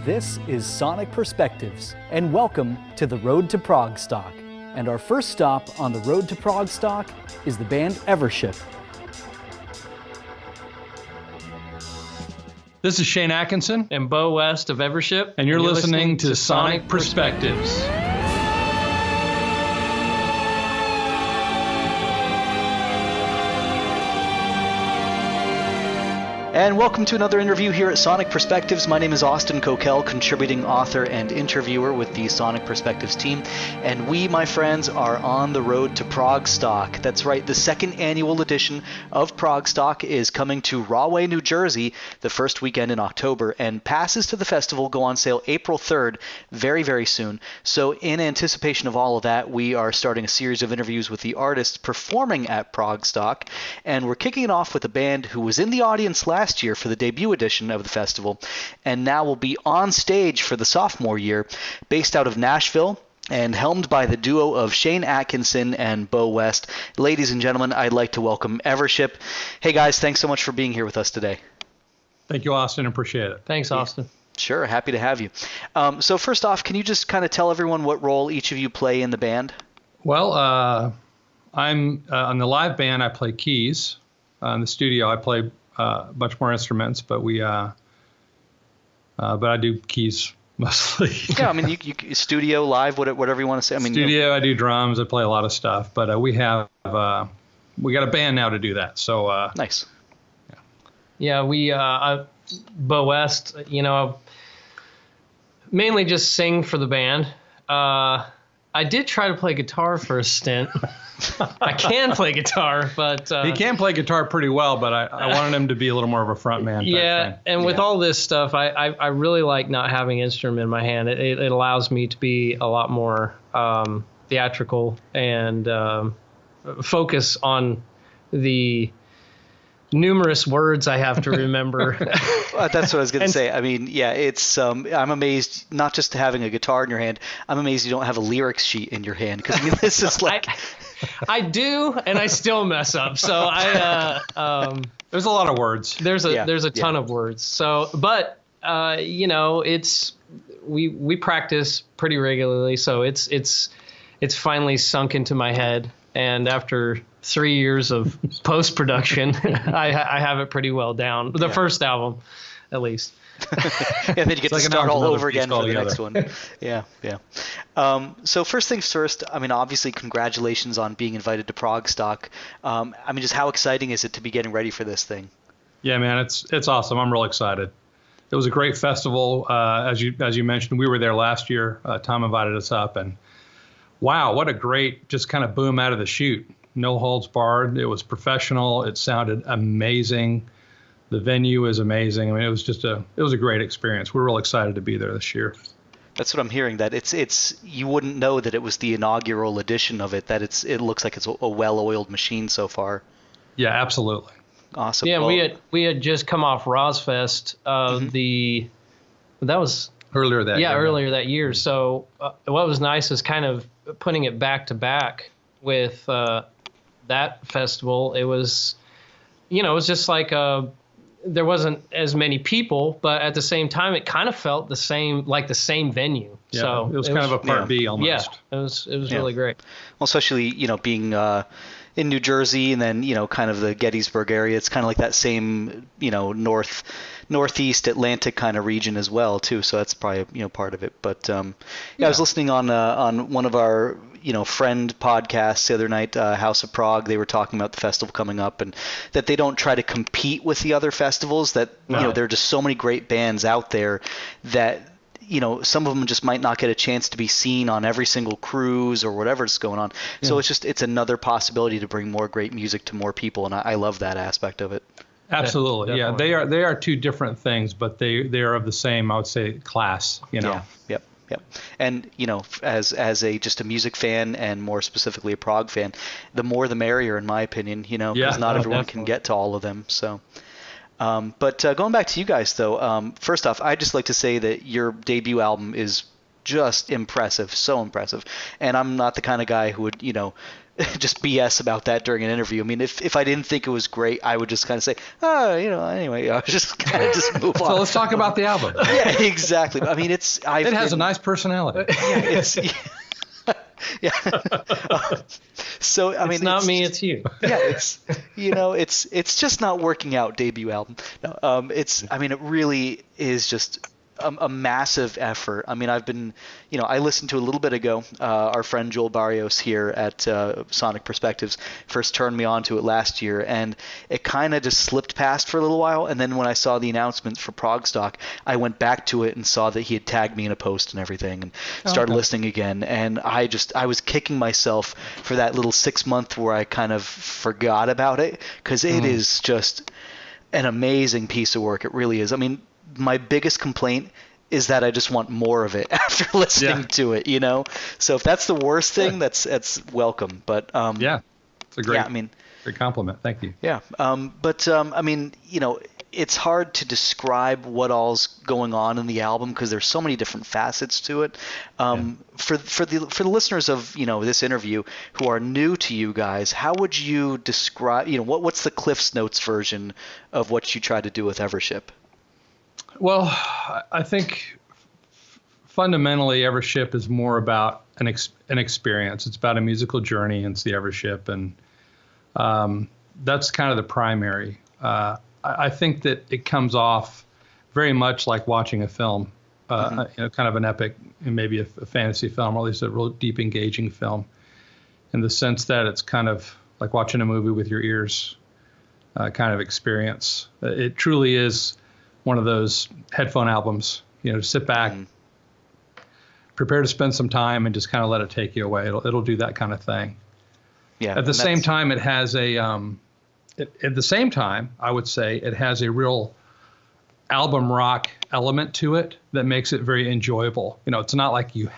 This is Sonic Perspectives, and welcome to the Road to ProgStock. And our first stop on the Road to ProgStock is the band Evership. This is Shane Atkinson and Beau West of Evership, and you're listening to Sonic Perspectives. And welcome to another interview here at Sonic Perspectives. My name is Austin Kokel, contributing author and interviewer with the Sonic Perspectives team. And we, my friends, are on the road to ProgStock. That's right, the second annual edition of ProgStock is coming to Rahway, New Jersey, the first weekend in October. And passes to the festival go on sale April 3rd, very, very soon. So in anticipation of all of that, we are starting a series of interviews with the artists performing at ProgStock. And we're kicking it off with a band who was in the audience last year for the debut edition of the festival, and now will be on stage for the sophomore year, based out of Nashville and helmed by the duo of Shane Atkinson and Beau West. Ladies and gentlemen, I'd like to welcome Evership. Hey guys, thanks so much for being here with us today. Thank you, Austin. Appreciate it. Thanks, Austin. Yeah, sure, happy to have you. So first off, can you just kind of tell everyone what role each of you play in the band? Well, I'm on the live band. I play keys. In the studio, I play a bunch more instruments, but I do keys mostly. Yeah, I mean, you studio, live, whatever you want to say. I mean, studio, I do drums, I play a lot of stuff, but we got a band now to do that. So nice. Yeah, we Beau West, mainly just sing for the band. I did try to play guitar for a stint. I can play guitar, but he can play guitar pretty well, but I wanted him to be a little more of a front man. Yeah, and with all this stuff, I really like not having an instrument in my hand. It allows me to be a lot more theatrical and focus on the numerous words I have to remember. That's what I was going to say. I mean, yeah, it's I'm amazed not just having a guitar in your hand. I'm amazed you don't have a lyrics sheet in your hand, because I mean, this is like I do, and I still mess up. So there's a lot of words. There's a ton of words. So, but it's we practice pretty regularly. So it's finally sunk into my head. And after 3 years of post-production, I have it pretty well down. The first album, at least. And then you get to start all over again for the next one. Yeah. So first things first, I mean, obviously, congratulations on being invited to ProgStock. I mean, just how exciting is it to be getting ready for this thing? Yeah, man, it's awesome. I'm real excited. It was a great festival. As you mentioned, we were there last year. Tom invited us up, and wow, what a great just kind of boom out of the chute. No holds barred. It was professional. It sounded amazing. The venue is amazing. I mean, it was a great experience. We're real excited to be there this year. That's what I'm hearing. That it's you wouldn't know that it was the inaugural edition of it. That it looks like it's a well-oiled machine so far. Yeah, absolutely. Awesome. Yeah, well, we had just come off Rozfest. That was earlier that year. Earlier that year. So what was nice is kind of putting it back to back with that festival. It was, it was just like there wasn't as many people, but at the same time, it kind of felt the same venue. Yeah, so it was kind of a part B almost. Yeah, it was really great. Well, especially being in New Jersey, and then kind of the Gettysburg area. It's kind of like that same northeast Atlantic kind of region as well too. So that's probably part of it. But I was listening on one of our friend podcasts the other night, House of Prog. They were talking about the festival coming up, and that they don't try to compete with the other festivals. That there are just so many great bands out there that some of them just might not get a chance to be seen on every single cruise or whatever's going on. Yeah. So it's another possibility to bring more great music to more people, and I love that aspect of it. Absolutely. Yeah, they are two different things, but they are of the same, I would say, class. Yeah. Yep. And as just a music fan, and more specifically a prog fan, the more the merrier, in my opinion. Because not everyone can get to all of them. So. But going back to you guys, though, first off, I'd just like to say that your debut album is just impressive, so impressive. And I'm not the kind of guy who would, just BS about that during an interview. I mean, if I didn't think it was great, I would just kind of say, anyway, I just kind of just move on. So let's talk about the album. Yeah, exactly. I mean, it has a nice personality. Yeah. So I mean, it's not me, it's you. Yeah, it's just not working out. Debut album. No, it really is just a massive effort. I mean, I've been, I listened to a little bit ago. Our friend Joel Barrios here at Sonic Perspectives first turned me on to it last year, and it kind of just slipped past for a little while. And then when I saw the announcement for ProgStock, I went back to it and saw that he had tagged me in a post and everything, and started listening again. And I was kicking myself for that little 6 month where I kind of forgot about it, because it is just an amazing piece of work. It really is. I mean, my biggest complaint is that I just want more of it after listening to it, So if that's the worst thing, that's welcome. But it's a great great compliment. Thank you. Yeah, it's hard to describe what all's going on in the album because there's so many different facets to it. For the listeners of this interview who are new to you guys, how would you describe what's the Cliff's Notes version of what you try to do with Evership? Well, I think fundamentally Evership is more about an experience. It's about a musical journey, and it's the Evership, and that's kind of the primary. I think that it comes off very much like watching a film, kind of an epic and maybe a fantasy film, or at least a real deep, engaging film, in the sense that it's kind of like watching a movie with your ears kind of experience. It truly is one of those headphone albums, sit back, prepare to spend some time, and just kind of let it take you away. It'll do that kind of thing. Yeah. At the same time, it has I would say it has a real album rock element to it that makes it very enjoyable. It's not like you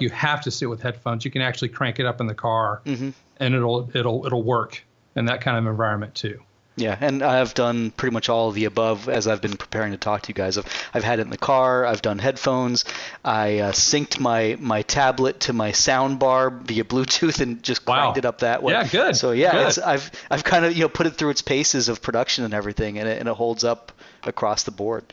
have to sit with headphones. You can actually crank it up in the car, and it'll work in that kind of environment too. Yeah, and I've done pretty much all of the above as I've been preparing to talk to you guys. I've had it in the car. I've done headphones. I synced my tablet to my sound bar via Bluetooth and just cranked it up that way. Yeah, good. So yeah, good. I've kind of put it through its paces of production and everything, and it holds up across the board.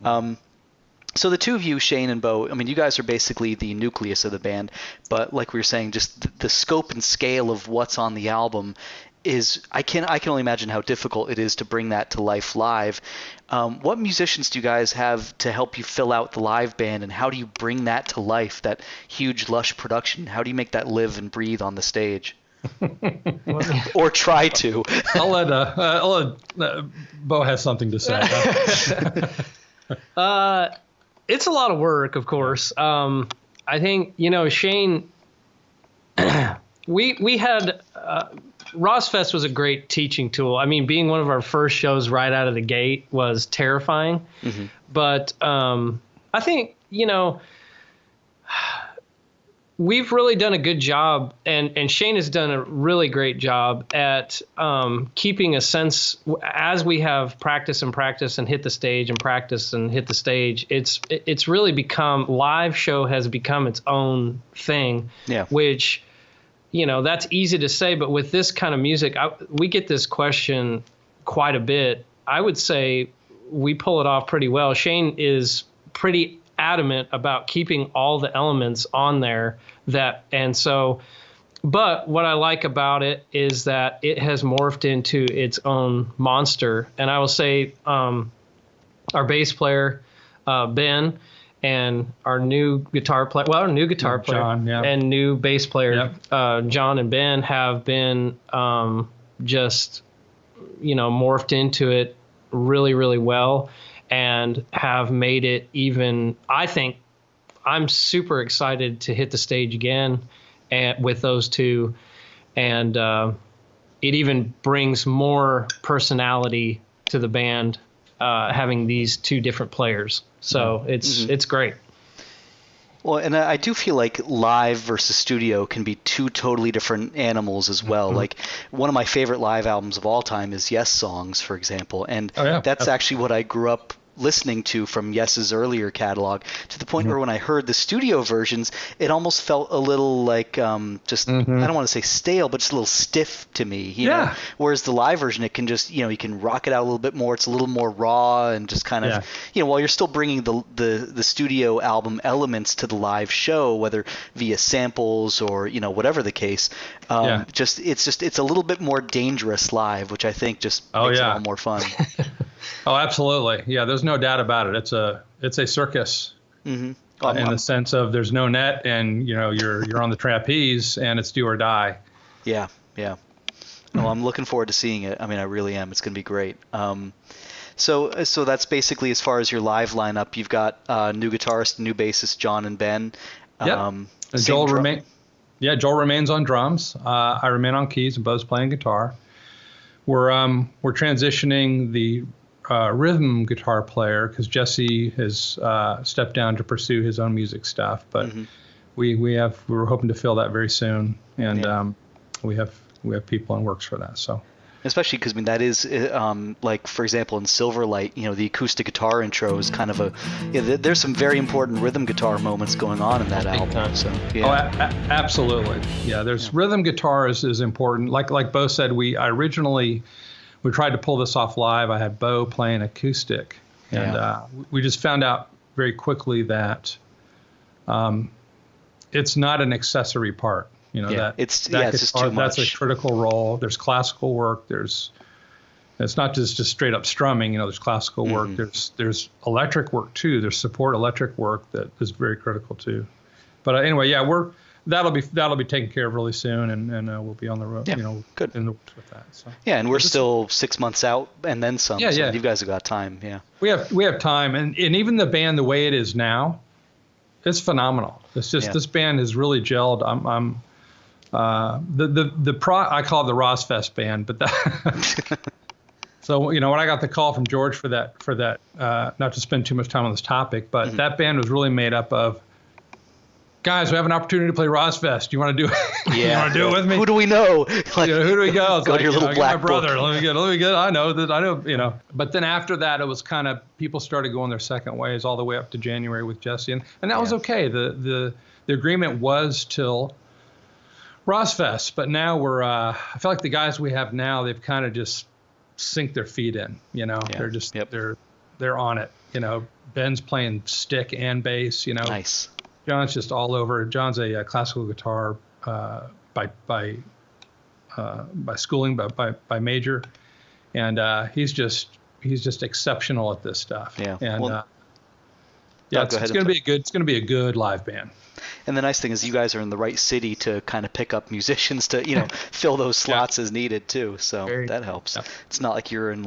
So the two of you, Shane and Beau, I mean, you guys are basically the nucleus of the band, but like we were saying, just the scope and scale of what's on the album is I can only imagine how difficult it is to bring that to life live. What musicians do you guys have to help you fill out the live band, and how do you bring that to life, that huge, lush production? How do you make that live and breathe on the stage? Or try to. I'll let Beau has something to say. It's a lot of work, of course. I think, Shane, we had Rossfest was a great teaching tool. I mean, being one of our first shows right out of the gate was terrifying. But I think, we've really done a good job, and Shane has done a really great job at keeping a sense as we have practice and hit the stage and practice and hit the stage. It's really become, live show has become its own thing, which, that's easy to say, but with this kind of music, we get this question quite a bit. I would say we pull it off pretty well. Shane is pretty adamant about keeping all the elements on there but what I like about it is that it has morphed into its own monster. And I will say, our bass player, Ben, and our new guitar player, John, and new bass player, John and Ben, have been just, morphed into it really, really well, and have made it even, I think, I'm super excited to hit the stage again with those two. And it even brings more personality to the band, having these two different players. So it's great. Well, and I do feel like live versus studio can be two totally different animals as well. Like, one of my favorite live albums of all time is Yes Songs, for example. And that's actually what I grew up listening to from Yes's earlier catalog, to the point where when I heard the studio versions, it almost felt a little like just I don't want to say stale, but just a little stiff to me. You know? Whereas the live version, it can just you can rock it out a little bit more. It's a little more raw and just kind of while you're still bringing the studio album elements to the live show, whether via samples or whatever the case. It's a little bit more dangerous live, which I think just makes it all more fun. Oh, absolutely. Yeah, there's no doubt about it. It's a circus in the sense of there's no net and you're on the trapeze and it's do or die. Yeah. Well, I'm looking forward to seeing it. I mean, I really am. It's going to be great. So that's basically as far as your live lineup. You've got new guitarist, new bassist John and Ben. Joel remains on drums. I remain on keys and Beau's playing guitar. We're transitioning the rhythm guitar player because Jesse has stepped down to pursue his own music stuff. But we're hoping to fill that very soon, and we have people in works for that. So. Especially because that is like, for example, in Silverlight, the acoustic guitar intro is kind of there's some very important rhythm guitar moments going on in that album. So absolutely, there's rhythm guitar is important. Like Beau said, we tried to pull this off live. I had Beau playing acoustic, and we just found out very quickly that it's not an accessory part. It's just too much. That's a critical role. There's classical work. It's not just straight up strumming. There's classical work. There's electric work too. There's support electric work that is very critical too. But anyway, that'll be taken care of really soon, and we'll be on the road. Good in the works with that. So. Yeah, and we're still 6 months out and then some. So you guys have got time. Yeah, we have time, and even the band the way it is now, it's phenomenal. It's just this band has really gelled. I call it the Rosfest band, but that. So when I got the call from George for that, not to spend too much time on this topic, but that band was really made up of guys. We have an opportunity to play Rosfest. Do you want to do it? You want to do it with me? Who do we know? Who do we go? It's go to your little black my brother. Let me get. I know. But then after that, it was kind of people started going their second ways all the way up to January with Jesse, and that was okay. The agreement was till Rosfest, but now I feel like the guys we have now, they've kind of just sink their feet in, they're just, they're on it. Ben's playing stick and bass, Nice. John's just all over. John's a classical guitar, by schooling, by major. And, he's just exceptional at this stuff. Yeah. And, it's going to be a good live band. And the nice thing is you guys are in the right city to kind of pick up musicians to, fill those slots as needed too. So that helps. Yeah. It's not like you're in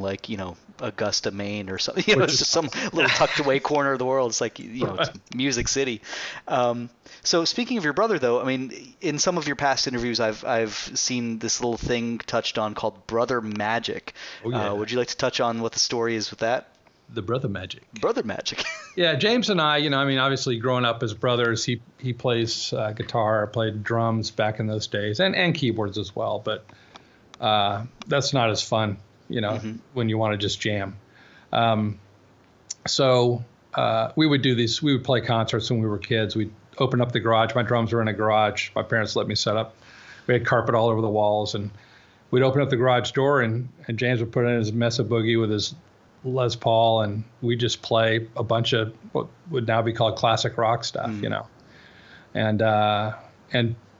Augusta, Maine or something, it's just some little tucked away corner of the world. It's like, it's Music City. So speaking of your brother though, I mean, in some of your past interviews, I've seen this little thing touched on called Brother Magic. Oh, yeah. Would you like to touch on what the story is with that? The Brother Magic. Brother Magic. Yeah, James and I, obviously growing up as brothers, he plays guitar, played drums back in those days, and keyboards as well. But that's not as fun, when you want to just jam. So we would do these. We would play concerts when we were kids. We'd open up the garage. My drums were in a garage. My parents let me set up. We had carpet all over the walls, and we'd open up the garage door, and James would put in his Mesa Boogie with his Les Paul, and we just play a bunch of what would now be called classic rock stuff, and the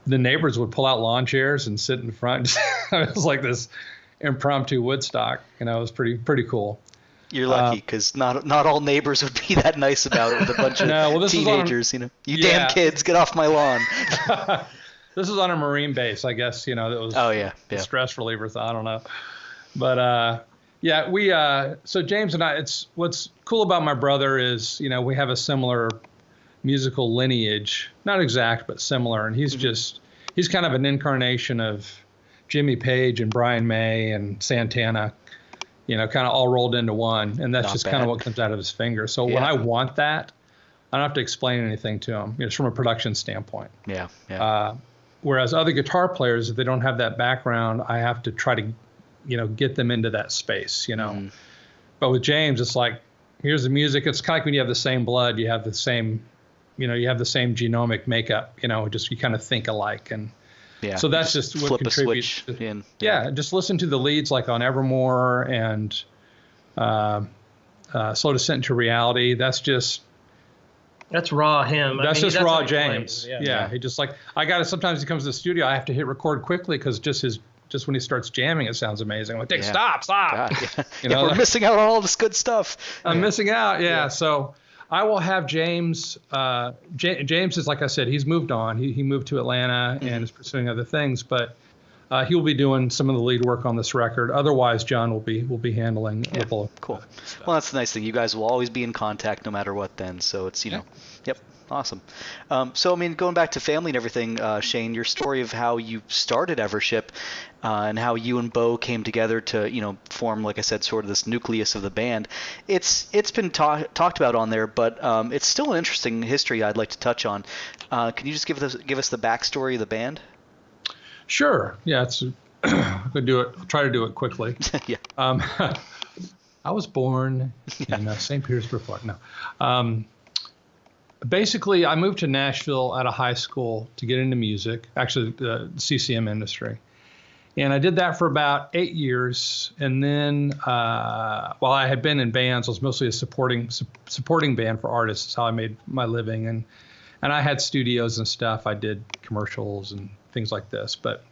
neighbors would pull out lawn chairs and sit in front. It was like this impromptu Woodstock, it was pretty cool. You're lucky because not all neighbors would be that nice about it with a bunch of teenagers, you damn kids, get off my lawn. This is on a Marine base, I guess, that was the stress reliever, I don't know. But so James and I, what's cool about my brother is, we have a similar musical lineage, not exact, but similar. And he's kind of an incarnation of Jimmy Page and Brian May and Santana, kind of all rolled into one. And that's not just bad. Kind of what comes out of his fingers. So when I want that, I don't have to explain anything to him, just from a production standpoint. Yeah. Whereas other guitar players, if they don't have that background, I have to try to get them into that space, But with James, it's like, here's the music. It's kind of like when you have the same blood, you have the same, you have the same genomic makeup, just you kind of think alike. And so that's just what contributes. Just listen to the leads like on Evermore and Slow Descent into Reality. That's raw him. That's just raw James. Yeah. He just sometimes he comes to the studio, I have to hit record quickly because just when he starts jamming, it sounds amazing. I'm like, stop. God, we're missing out on all this good stuff. I'm missing out. Yeah. So I will have James. James is, like I said, he's moved on. He moved to Atlanta and is pursuing other things, but he'll be doing some of the lead work on this record. Otherwise, John will be handling local. Cool. Well, that's the nice thing. You guys will always be in contact no matter what then. So it's, Yep. Awesome. So, going back to family and everything, Shane, your story of how you started Evership and how you and Beau came together to, form, like I said, sort of this nucleus of the band. It's been talked about on there, but it's still an interesting history I'd like to touch on. Can you just give us the backstory of the band? Sure. Yeah, I could do it. I'll try to do it quickly. I was born in St. Petersburg, Florida. No. Basically, I moved to Nashville out of high school to get into music, actually the CCM industry. And I did that for about 8 years. And then while I had been in bands, I was mostly a supporting band for artists. That's how I made my living. And I had studios and stuff. I did commercials and things like this. But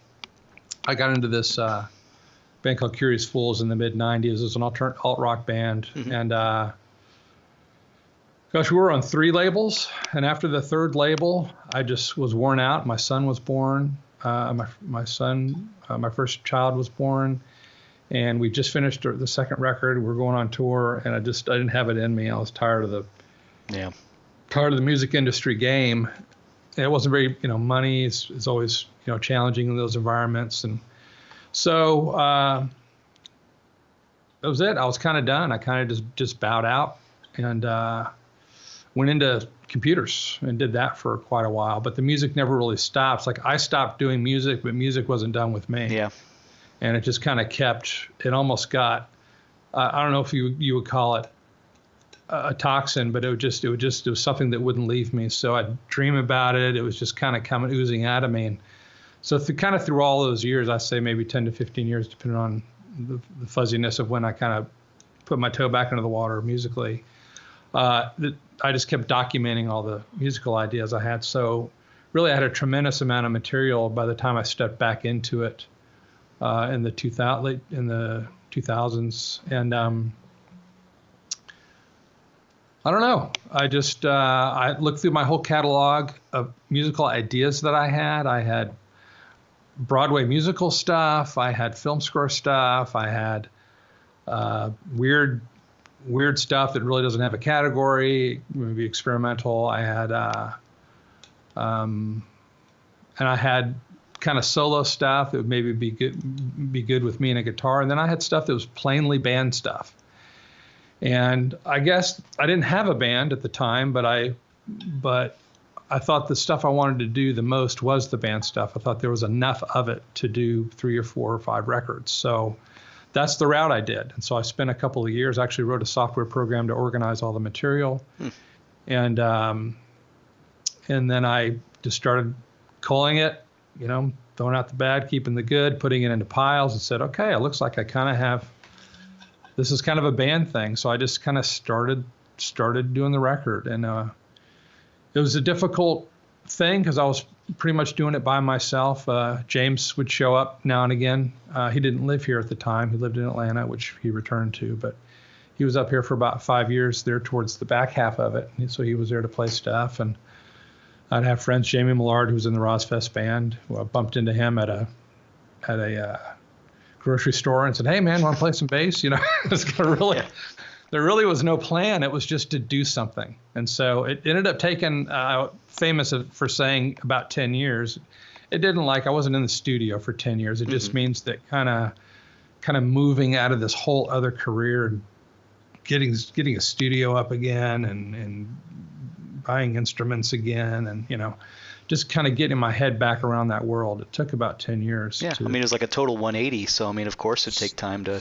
I got into this band called Curious Fools in the mid-'90s. It was an alt-rock band. And gosh, we were on 3 labels, and after the 3rd label, I just was worn out. My son was born. My first child was born, and we just finished the 2nd record. We were going on tour, and I didn't have it in me. I was tired of the music industry game. And it wasn't very, money is always, challenging in those environments, and so that was it. I was kind of done. I kind of just bowed out and went into computers and did that for quite a while, but the music never really stops. Like I stopped doing music, but music wasn't done with me. Yeah. And it just kind of it almost got, I don't know if you would call it a toxin, but it was something that wouldn't leave me. So I'd dream about it. It was just kind of oozing out of me. And so through all those years, I say maybe 10 to 15 years, depending on the fuzziness of when I kind of put my toe back into the water musically, I just kept documenting all the musical ideas I had. So really I had a tremendous amount of material by the time I stepped back into it in the 2000s. And I don't know. I just I looked through my whole catalog of musical ideas that I had. I had Broadway musical stuff. I had film score stuff. I had weird stuff that really doesn't have a category, maybe experimental. I had, and I had kind of solo stuff that would maybe be good with me and a guitar. And then I had stuff that was plainly band stuff. And I guess I didn't have a band at the time, but I thought the stuff I wanted to do the most was the band stuff. I thought there was enough of it to do 3 or 4 or 5 records. So that's the route I did. And so I spent a couple of years, actually wrote a software program to organize all the material. And then I just started culling it, throwing out the bad, keeping the good, putting it into piles, and said, okay, it looks like I kind of have, this is kind of a band thing. So I just kind of started doing the record. And it was a difficult thing because I was pretty much doing it by myself. James would show up now and again. He didn't live here at the time. He lived in Atlanta, which he returned to, but he was up here for about 5 years there towards the back half of it. So he was there to play stuff. And I'd have friends, Jamie Millard, who was in the Rosfest band. I bumped into him at a grocery store and said, hey man, want to play some bass? It's gonna really, there really was no plan. It was just to do something. And so it ended up taking, famous for saying about 10 years. It didn't I wasn't in the studio for 10 years. It just means that kind of moving out of this whole other career and getting a studio up again and buying instruments again and, just kind of getting my head back around that world. It took about 10 years. Yeah, I mean, it was like a total 180. So, I mean, of course, it'd take time to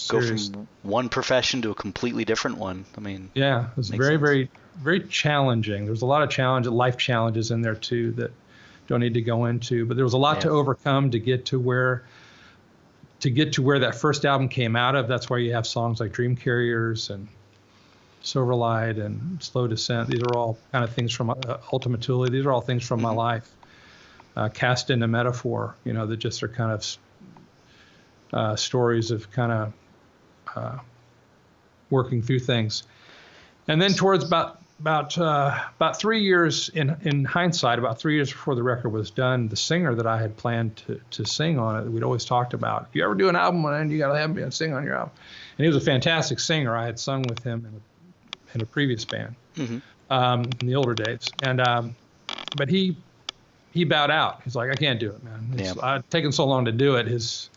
go from one profession to a completely different one. I mean, yeah, it was very, very challenging. There's a lot of life challenges in there too that don't need to go into. But there was a lot to overcome to get to where that first album came out of. That's why you have songs like Dream Carriers and Silverlight and Slow Descent. These are all kind of things from Ultima Thule. These are all things from my life, cast into metaphor, that just are kind of stories of kind of working through things. And then towards about 3 years in hindsight, about 3 years before the record was done, the singer that I had planned to sing on it, we'd always talked about, if you ever do an album, and you got to have me sing on your album. And he was a fantastic singer. I had sung with him in a previous band in the older days. And but he bowed out. He's like, I can't do it, man. I'd taken so long to do it. His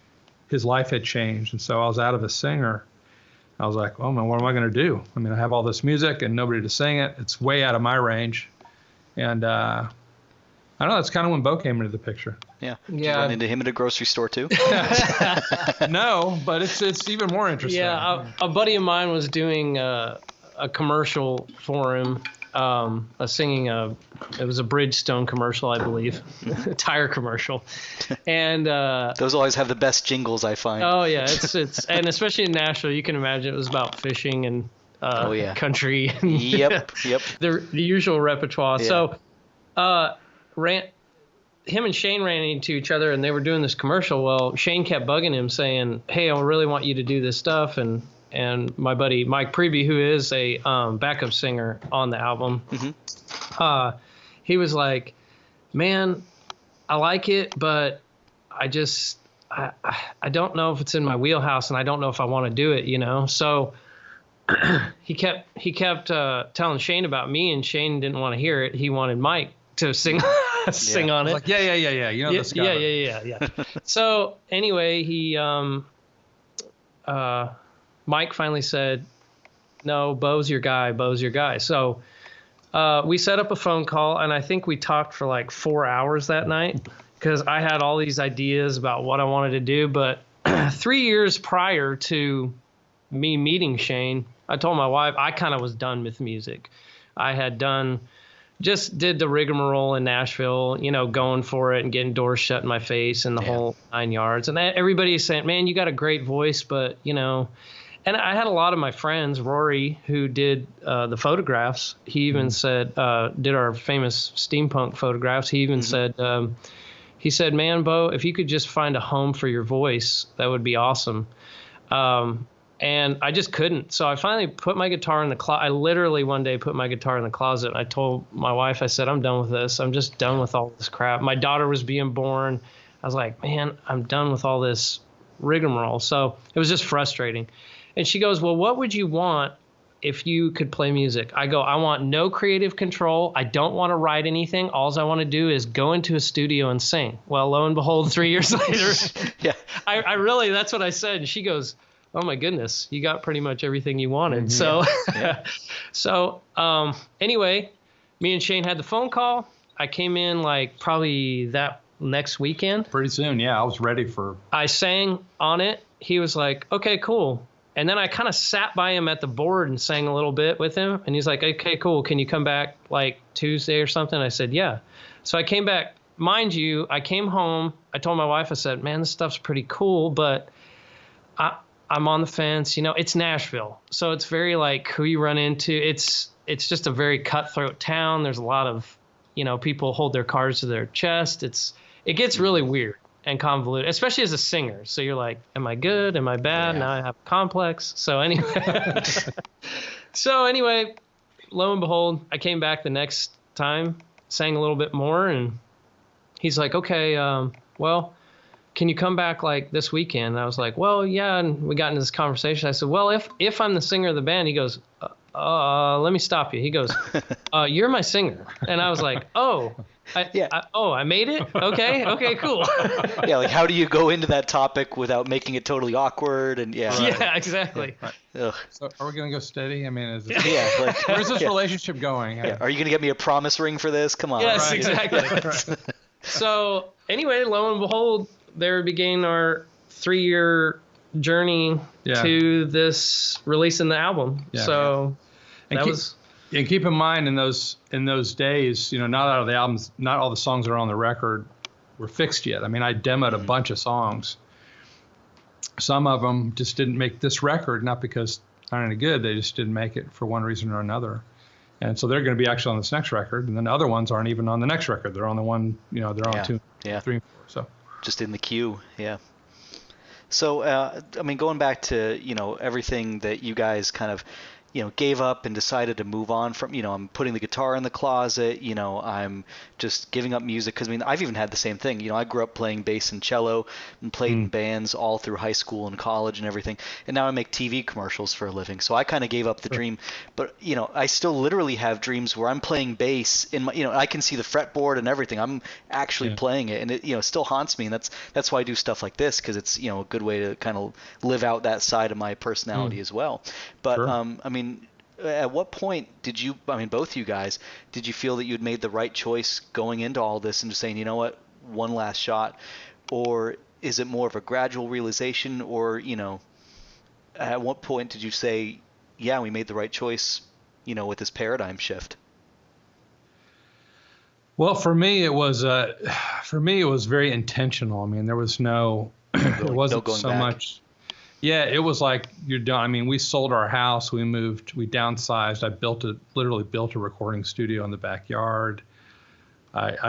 life had changed. And so I was out of a singer. I was like, oh man, what am I going to do? I mean, I have all this music and nobody to sing it. It's way out of my range. And I don't know, that's kind of when Beau came into the picture. Yeah. Did you run into him at a grocery store too? No, but it's even more interesting. Yeah, a buddy of mine was doing a commercial for him, it was a Bridgestone commercial, I believe, a tire commercial, and those always have the best jingles, I find. Oh yeah, it's and especially in Nashville, you can imagine it was about fishing and country. And, yep. The usual repertoire. Yeah. So, him and Shane ran into each other, and they were doing this commercial. Well, Shane kept bugging him, saying, "Hey, I really want you to do this stuff," and my buddy Mike Preby, who is a backup singer on the album, he was like, man, I like it, but I don't know if it's in my wheelhouse, and I don't know if I want to do it, So he kept telling Shane about me, and Shane didn't want to hear it. He wanted Mike to sing on it. Like, yeah. This guy. Yeah. So anyway, Mike finally said, no, Beau's your guy. So we set up a phone call, and I think we talked for like 4 hours that night because I had all these ideas about what I wanted to do. But 3 years prior to me meeting Shane, I told my wife I kind of was done with music. I had did the rigmarole in Nashville, going for it and getting doors shut in my face and the whole 9 yards. And everybody's saying, man, you got a great voice, but, And I had a lot of my friends, Rory, who did the photographs. He even said, did our famous steampunk photographs. He even said, man, Beau, if you could just find a home for your voice, that would be awesome. And I just couldn't. So I finally put my guitar in the closet. I literally one day put my guitar in the closet. I told my wife, I said, I'm done with this. I'm just done with all this crap. My daughter was being born. I was like, man, I'm done with all this rigmarole. So it was just frustrating. And she goes, well, what would you want if you could play music? I go, I want no creative control. I don't want to write anything. All I want to do is go into a studio and sing. Well, lo and behold, 3 years later, I really, that's what I said. And she goes, oh my goodness, you got pretty much everything you wanted. So, anyway, me and Shane had the phone call. I came in like probably that next weekend. Pretty soon. Yeah. I was ready I sang on it. He was like, okay, cool. And then I kind of sat by him at the board and sang a little bit with him. And he's like, okay, cool. Can you come back like Tuesday or something? I said, yeah. So I came back. Mind you, I came home. I told my wife, I said, man, this stuff's pretty cool, but I'm on the fence. It's Nashville. So it's very like who you run into. It's just a very cutthroat town. There's a lot of, people hold their cards to their chest. It gets really weird and convoluted, especially as a singer. So you're like, am I good? Am I bad? Yeah. Now I have a complex. So anyway, lo and behold, I came back the next time, sang a little bit more, and he's like, okay, well, can you come back like this weekend? And I was like, well, yeah. And we got into this conversation. I said, well, if I'm the singer of the band, he goes, let me stop you. He goes, you're my singer. And I was like, oh, I made it? Okay, cool. Yeah, like how do you go into that topic without making it totally awkward? And Yeah, exactly. Right. So are we going to go steady? I mean, where's this relationship going? Yeah. Are you going to get me a promise ring for this? Come on. Yes, exactly. Right. So anyway, lo and behold, there began our 3-year journey to this releasing the album. Yeah. So and keep in mind in those days, not all the songs that are on the record were fixed yet. I mean, I demoed a bunch of songs. Some of them just didn't make this record, not because they're not any good. They just didn't make it for one reason or another. And so they're going to be actually on this next record, and then the other ones aren't even on the next record. They're on the one, they're on 2, 3, and 4. So just in the queue, yeah. So I mean, going back to everything that you guys kind of gave up and decided to move on from, I'm putting the guitar in the closet, I'm just giving up music. Because, I mean, I've even had the same thing. I grew up playing bass and cello and played in bands all through high school and college and everything. And now I make TV commercials for a living. So I kind of gave up the dream. But, I still literally have dreams where I'm playing bass in my, I can see the fretboard and everything. I'm actually playing it. And it, still haunts me. And that's why I do stuff like this, because it's, a good way to kind of live out that side of my personality as well. But, I mean, at what point did you, both you guys, did you feel that you had made the right choice going into all this and just saying, you know what, one last shot? Or is it more of a gradual realization? Or, at what point did you say, yeah, we made the right choice, with this paradigm shift? Well, for me, it was very intentional. I mean, there was it wasn't so much. Yeah, it was like, you're done. I mean, we sold our house, we moved, we downsized. I literally built a recording studio in the backyard. It's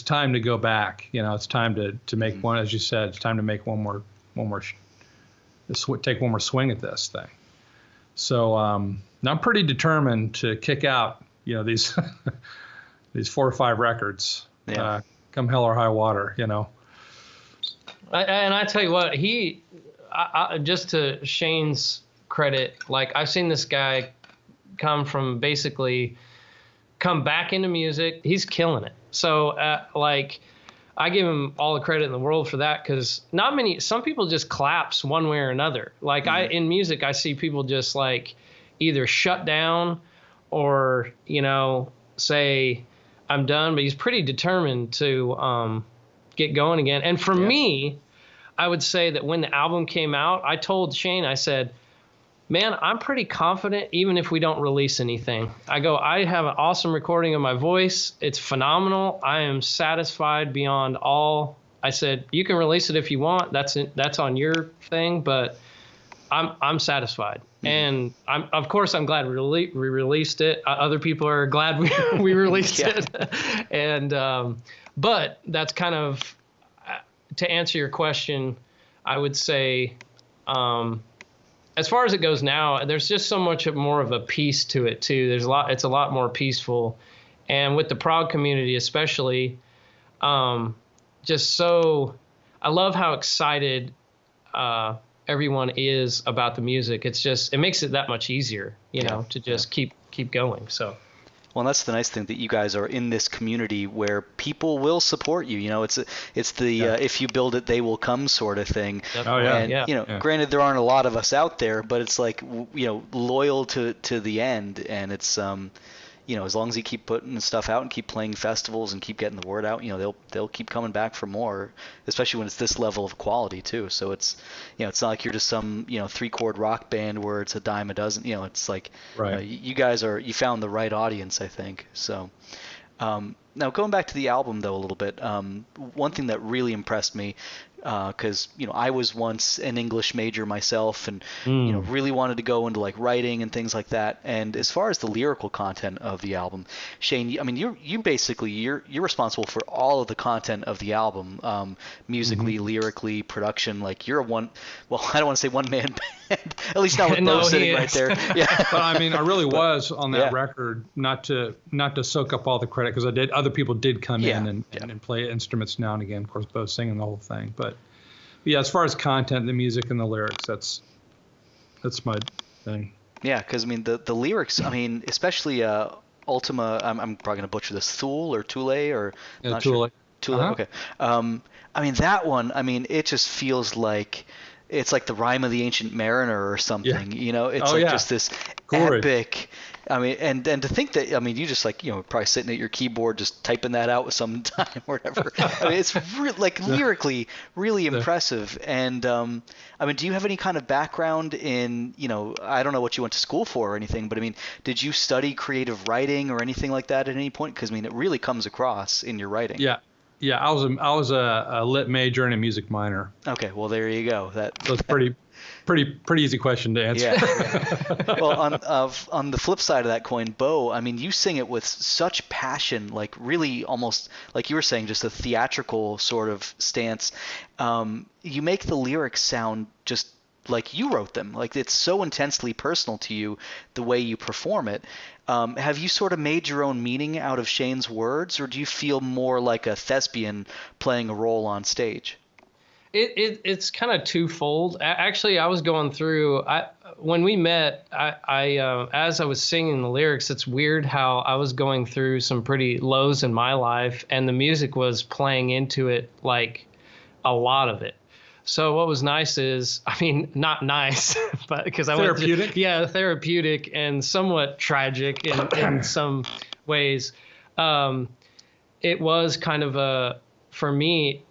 time to go back. It's time to make one, as you said, it's time to make take one more swing at this thing. So I'm pretty determined to kick out, these these 4 or 5 records, come hell or high water, And I tell you what, just to Shane's credit, like I've seen this guy come back into music. He's killing it. So I give him all the credit in the world for that, because some people just collapse one way or another. Like in music, I see people just like either shut down or, say I'm done, but he's pretty determined to, get going again. And for me, I would say that when the album came out, I told Shane, I said, man, I'm pretty confident even if we don't release anything. I have an awesome recording of my voice. It's phenomenal. I am satisfied beyond all. I said, you can release it if you want. That's on your thing, but I'm satisfied. And of course I'm glad we released it. Other people are glad we released it. And but that's kind of, to answer your question, I would say, as far as it goes now, there's just so much more of a peace to it too. It's a lot more peaceful, and with the PROG community especially, I love how excited everyone is about the music. It makes it that much easier, to just keep going. So. Well, that's the nice thing, that you guys are in this community where people will support you. It's the if you build it, they will come sort of thing. Definitely. And granted, there aren't a lot of us out there, but it's like loyal to the end. And it's as long as you keep putting stuff out and keep playing festivals and keep getting the word out, they'll keep coming back for more, especially when it's this level of quality too. So it's it's not like you're just some 3-chord rock band where it's a dime a dozen. It's like you guys you found the right audience, I think. So now going back to the album though a little bit, one thing that really impressed me, because I was once an English major myself, and really wanted to go into like writing and things like that. And as far as the lyrical content of the album, Shane, I mean, you're responsible for all of the content of the album, musically, lyrically, production. Like you're I don't want to say one man band, at least not with Beau sitting right there. Yeah, but I mean, I really was on that record, not to soak up all the credit, because other people did come in and play instruments now and again. Of course, Beau singing the whole thing, but yeah, as far as content, the music and the lyrics, that's my thing. Yeah, because I mean the lyrics, I mean especially Ultima. I'm probably gonna butcher this. Thule or Thule or not Thule. sure. Thule. Okay. I mean that one. I mean it just feels like it's like the Rime of the Ancient Mariner or something. You know, it's just this epic. I mean, and to think that, I mean, you just like, probably sitting at your keyboard just typing that out with some time or whatever. I mean, it's like lyrically really impressive. And I mean, do you have any kind of background in, I don't know what you went to school for or anything, but I mean, did you study creative writing or anything like that at any point? Because I mean, it really comes across in your writing. Yeah, I was a lit major and a music minor. Okay, well there you go. So it's pretty easy question to answer. Yeah. Well, on the flip side of that coin, Beau, I mean, you sing it with such passion, like really almost like you were saying, just a theatrical sort of stance. You make the lyrics sound just like you wrote them. Like it's so intensely personal to you, the way you perform it. Have you sort of made your own meaning out of Shane's words, or do you feel more like a thespian playing a role on stage? It's kind of twofold. Actually, I was going through, when we met, as I was singing the lyrics, it's weird how I was going through some pretty lows in my life, and the music was playing into it, like a lot of it. So what was nice is, I mean, not nice, but because I went through, therapeutic and somewhat tragic in some ways. It was kind of for me,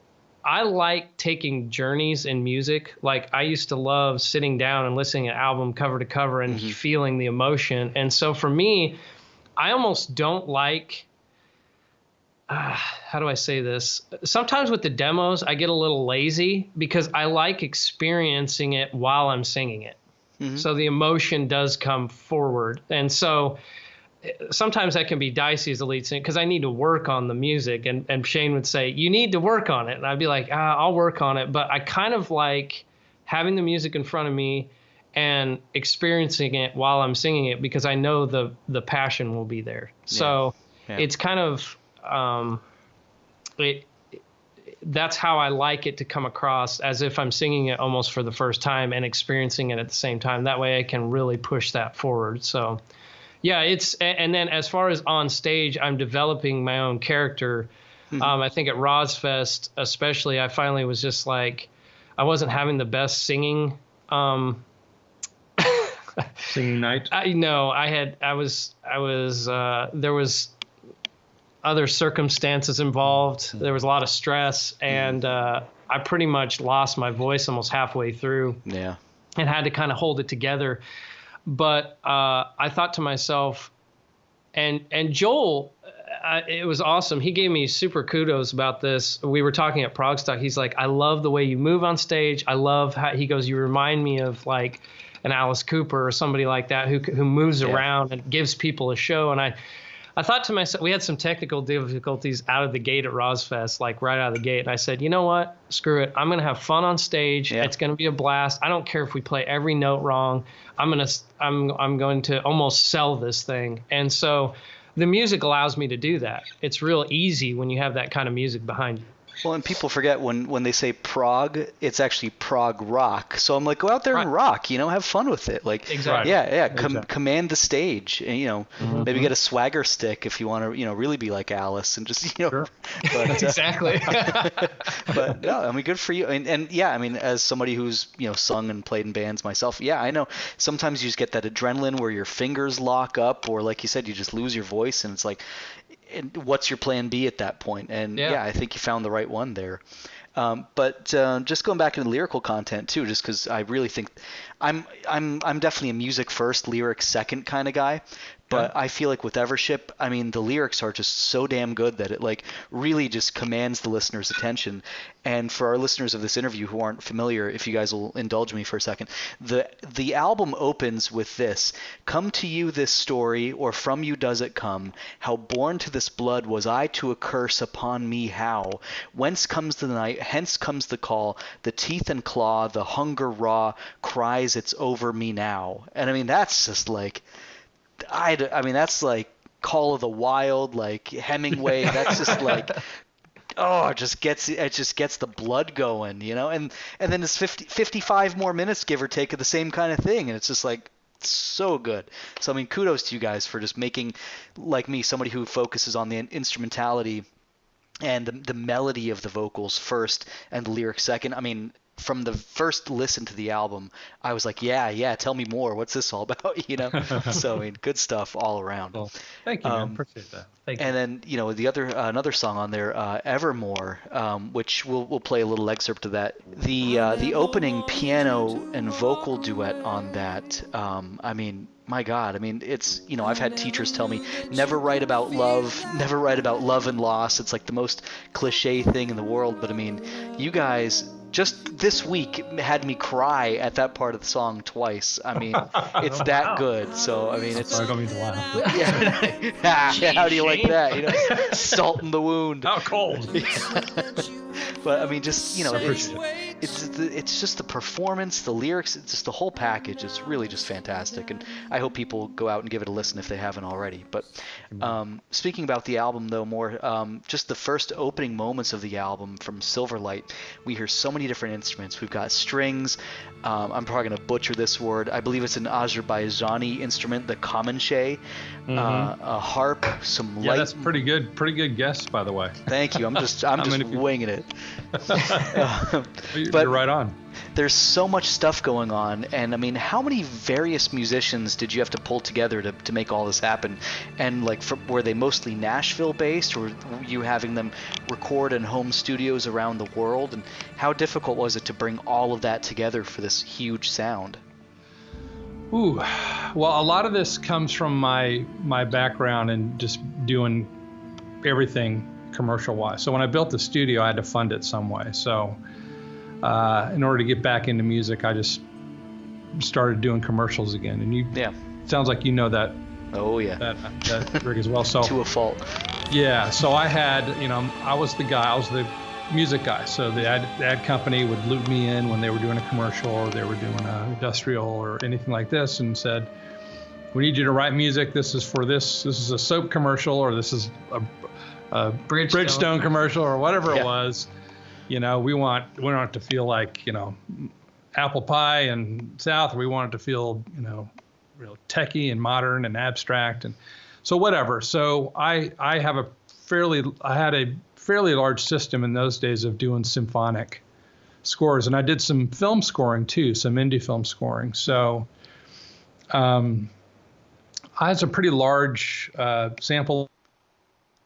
I like taking journeys in music. Like I used to love sitting down and listening to an album cover to cover and feeling the emotion. And so for me, I almost don't like, how do I say this? Sometimes with the demos, I get a little lazy because I like experiencing it while I'm singing it. So the emotion does come forward. And so sometimes that can be dicey as a lead singer because I need to work on the music. And Shane would say, you need to work on it. And I'd be like, I'll work on it. But I kind of like having the music in front of me and experiencing it while I'm singing it because I know the passion will be there. So it's kind of, that's how I like it to come across, as if I'm singing it almost for the first time and experiencing it at the same time. That way I can really push that forward. So yeah, and then as far as on stage, I'm developing my own character. I think at Rozfest, especially, I finally was just like, I wasn't having the best singing, singing night. There was other circumstances involved. There was a lot of stress, and I pretty much lost my voice almost halfway through. Yeah, and had to kind of hold it together. But I thought to myself, and Joel, it was awesome. He gave me super kudos about this. We were talking at ProgStock. He's like, I love the way you move on stage. I love how, he goes, you remind me of like an Alice Cooper or somebody like that who moves around and gives people a show. And I thought to myself, we had some technical difficulties out of the gate at Rozfest, like right out of the gate. And I said, you know what? Screw it. I'm going to have fun on stage. Yeah. It's going to be a blast. I don't care if we play every note wrong. I'm going to almost sell this thing. And so the music allows me to do that. It's real easy when you have that kind of music behind you. Well, and people forget when they say prog, it's actually prog rock. So I'm like, go out there and rock, have fun with it. Like, exactly. Command the stage, and maybe get a swagger stick if you want to, really be like Alice and just, Sure. But, exactly. But no, I mean, good for you. And yeah, I mean, as somebody who's sung and played in bands myself, yeah, I know sometimes you just get that adrenaline where your fingers lock up, or like you said, you just lose your voice, and it's like, and what's your plan B at that point? And yeah, I think you found the right one there. But just going back into lyrical content too, just because I really think I'm definitely a music first, lyrics second kind of guy. But I feel like with Evership, I mean, the lyrics are just so damn good that it like really just commands the listener's attention. And for our listeners of this interview who aren't familiar, if you guys will indulge me for a second, the album opens with this: "Come to you this story, or from you does it come? How born to this blood was I to a curse upon me how? Whence comes the night, hence comes the call, the teeth and claw, the hunger raw, cries it's over me now." And I mean, that's just like... I mean, that's like Call of the Wild, like Hemingway. That's just like, it just gets the blood going, And then it's 55 more minutes, give or take, of the same kind of thing, and it's just like, so good. So I mean, kudos to you guys for just making, like me, somebody who focuses on the instrumentality and the melody of the vocals first and the lyrics second. I mean, from the first listen to the album, I was like, yeah, tell me more. What's this all about? You know? So I mean, good stuff all around. Well, thank you, man. Appreciate that. Thank you. And then, you know, the other another song on there, Evermore, which we'll play a little excerpt of that. The opening piano and vocal duet on that. I mean, my God, I mean, it's, you know, I've had teachers tell me, never write about love and loss. It's like the most cliche thing in the world. But I mean, you guys just this week had me cry at that part of the song twice. I mean, it's that good. So I mean, it's. Sorry, I don't mean to laugh. Yeah, how do you like that? You know, salt in the wound. How cold. But I mean, just, you know, it's just the performance, the lyrics, it's just the whole package. It's really just fantastic, and I hope people go out and give it a listen if they haven't already. But speaking about the album, though, more just the first opening moments of the album from Silverlight, we hear so many different instruments. We've got strings. I'm probably going to butcher this word. I believe it's an Azerbaijani instrument, the kamanche, a harp, some light. Yeah, that's pretty good guess, by the way. Thank you. I'm just winging it. You're right on. There's so much stuff going on, and I mean, how many various musicians did you have to pull together to make all this happen? And like, were they mostly Nashville-based, or were you having them record in home studios around the world? And how difficult was it to bring all of that together for this huge sound? Ooh, well, a lot of this comes from my background and just doing everything commercial-wise. So when I built the studio, I had to fund it some way. So in order to get back into music, I just started doing commercials again. And sounds like you know that. Oh yeah. That rig as well. So to a fault. Yeah. So I had, I was the music guy. So the ad company would loop me in when they were doing a commercial or they were doing an industrial or anything like this, and said, "We need you to write music. This is for this. This is a soap commercial, or this is a Bridgestone commercial, or whatever it was. We want it to feel like, apple pie and South. We want it to feel, real techie and modern and abstract, and so whatever. So I had a fairly large system in those days of doing symphonic scores, and I did some film scoring too, some indie film scoring. So I had some pretty large sample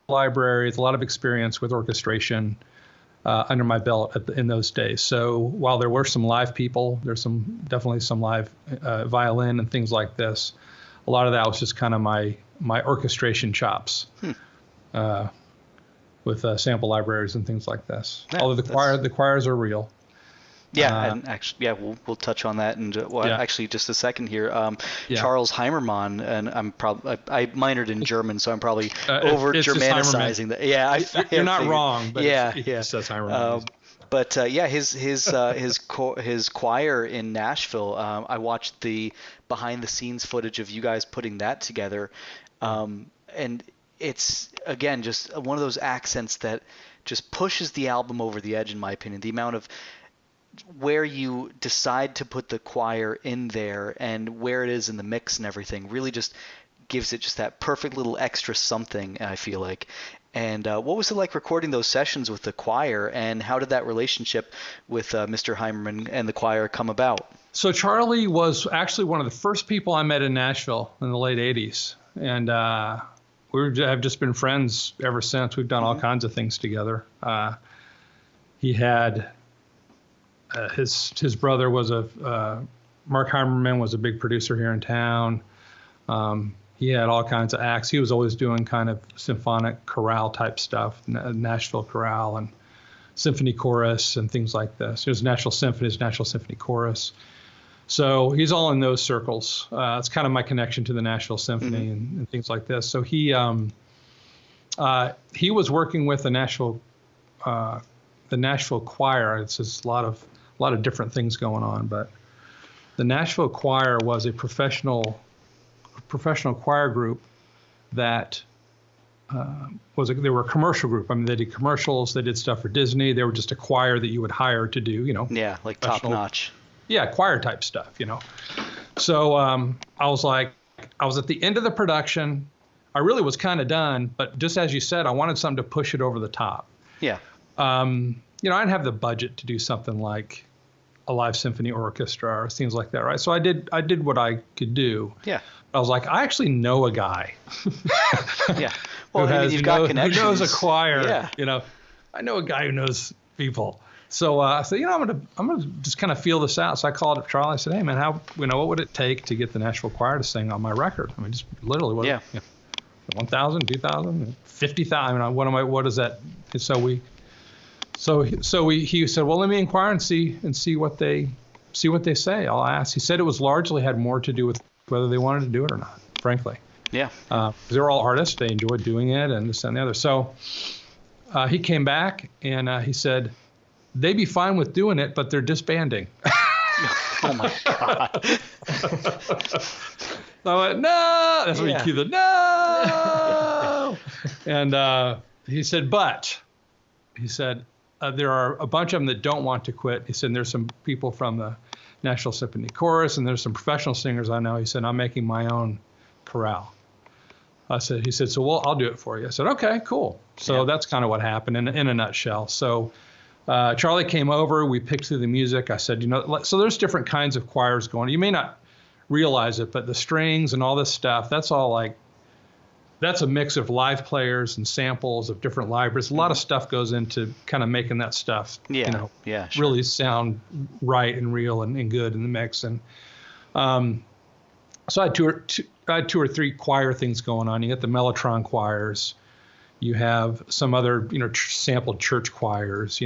libraries, a lot of experience with orchestration under my belt in those days. So while there were some live people, there's definitely some live violin and things like this. A lot of that was just kind of my orchestration chops with sample libraries and things like this. Yeah, although the choirs are real. Yeah, and actually, we'll touch on that in actually just a second here. Charles Heimermann, and I minored in German, so I'm probably over Germanicizing that. Yeah, you're not wrong. But it says Heimermann. His choir in Nashville. I watched the behind the scenes footage of you guys putting that together, and it's again just one of those accents that just pushes the album over the edge, in my opinion. The amount of where you decide to put the choir in there and where it is in the mix and everything really just gives it just that perfect little extra something, I feel like. And what was it like recording those sessions with the choir, and how did that relationship with Mr. Heimermann and the choir come about? So Charlie was actually one of the first people I met in Nashville in the late 80s. And have just been friends ever since. We've done all kinds of things together. He had... his brother was Mark Heimermann was a big producer here in town. He had all kinds of acts. He was always doing kind of symphonic chorale type stuff, Nashville chorale and symphony chorus and things like this. There's Nashville Symphony, there's Nashville Symphony Chorus. So he's all in those circles. It's kind of my connection to the Nashville Symphony and things like this. So he was working with the Nashville choir. It's just a lot of different things going on, but the Nashville choir was a professional choir group that they were a commercial group. I mean, they did commercials, they did stuff for Disney. They were just a choir that you would hire to do, like top notch. Yeah, choir type stuff, So I was at the end of the production. I really was kind of done, but just as you said, I wanted something to push it over the top. Yeah. I didn't have the budget to do something like a live symphony orchestra or things like that, right? So I did what I could do. Yeah. I was like, I actually know a guy. Yeah. Well, you've got connections. Who knows a choir. Yeah. I know a guy who knows people. So I said, I'm gonna just kind of feel this out. So I called up Charlie. I said, hey man, what would it take to get the Nashville Choir to sing on my record? I mean, just literally what? Yeah. 1,000, 2,000, 50,000. I mean, what is that? And so he said, well, let me inquire and see what they say. I'll ask. He said it was largely had more to do with whether they wanted to do it or not, frankly. Yeah. They were all artists. They enjoyed doing it and this and the other. So he came back and he said, they'd be fine with doing it, but they're disbanding. Oh my God. So I went, no. That's when he cued the no. And he said, there are a bunch of them that don't want to quit. He said, there's some people from the National Symphony Chorus, and there's some professional singers I know. He said, I'm making my own chorale. He said, so I'll do it for you. I said, okay, cool. So that's kind of what happened in a nutshell. So Charlie came over. We picked through the music. I said, so there's different kinds of choirs going. You may not realize it, but the strings and all this stuff, that's a mix of live players and samples of different libraries. A lot of stuff goes into kind of making that stuff, sure. really sound right and real and good in the mix. And so I had two or three choir things going on. You got the Mellotron choirs, you have some other, sampled church choirs,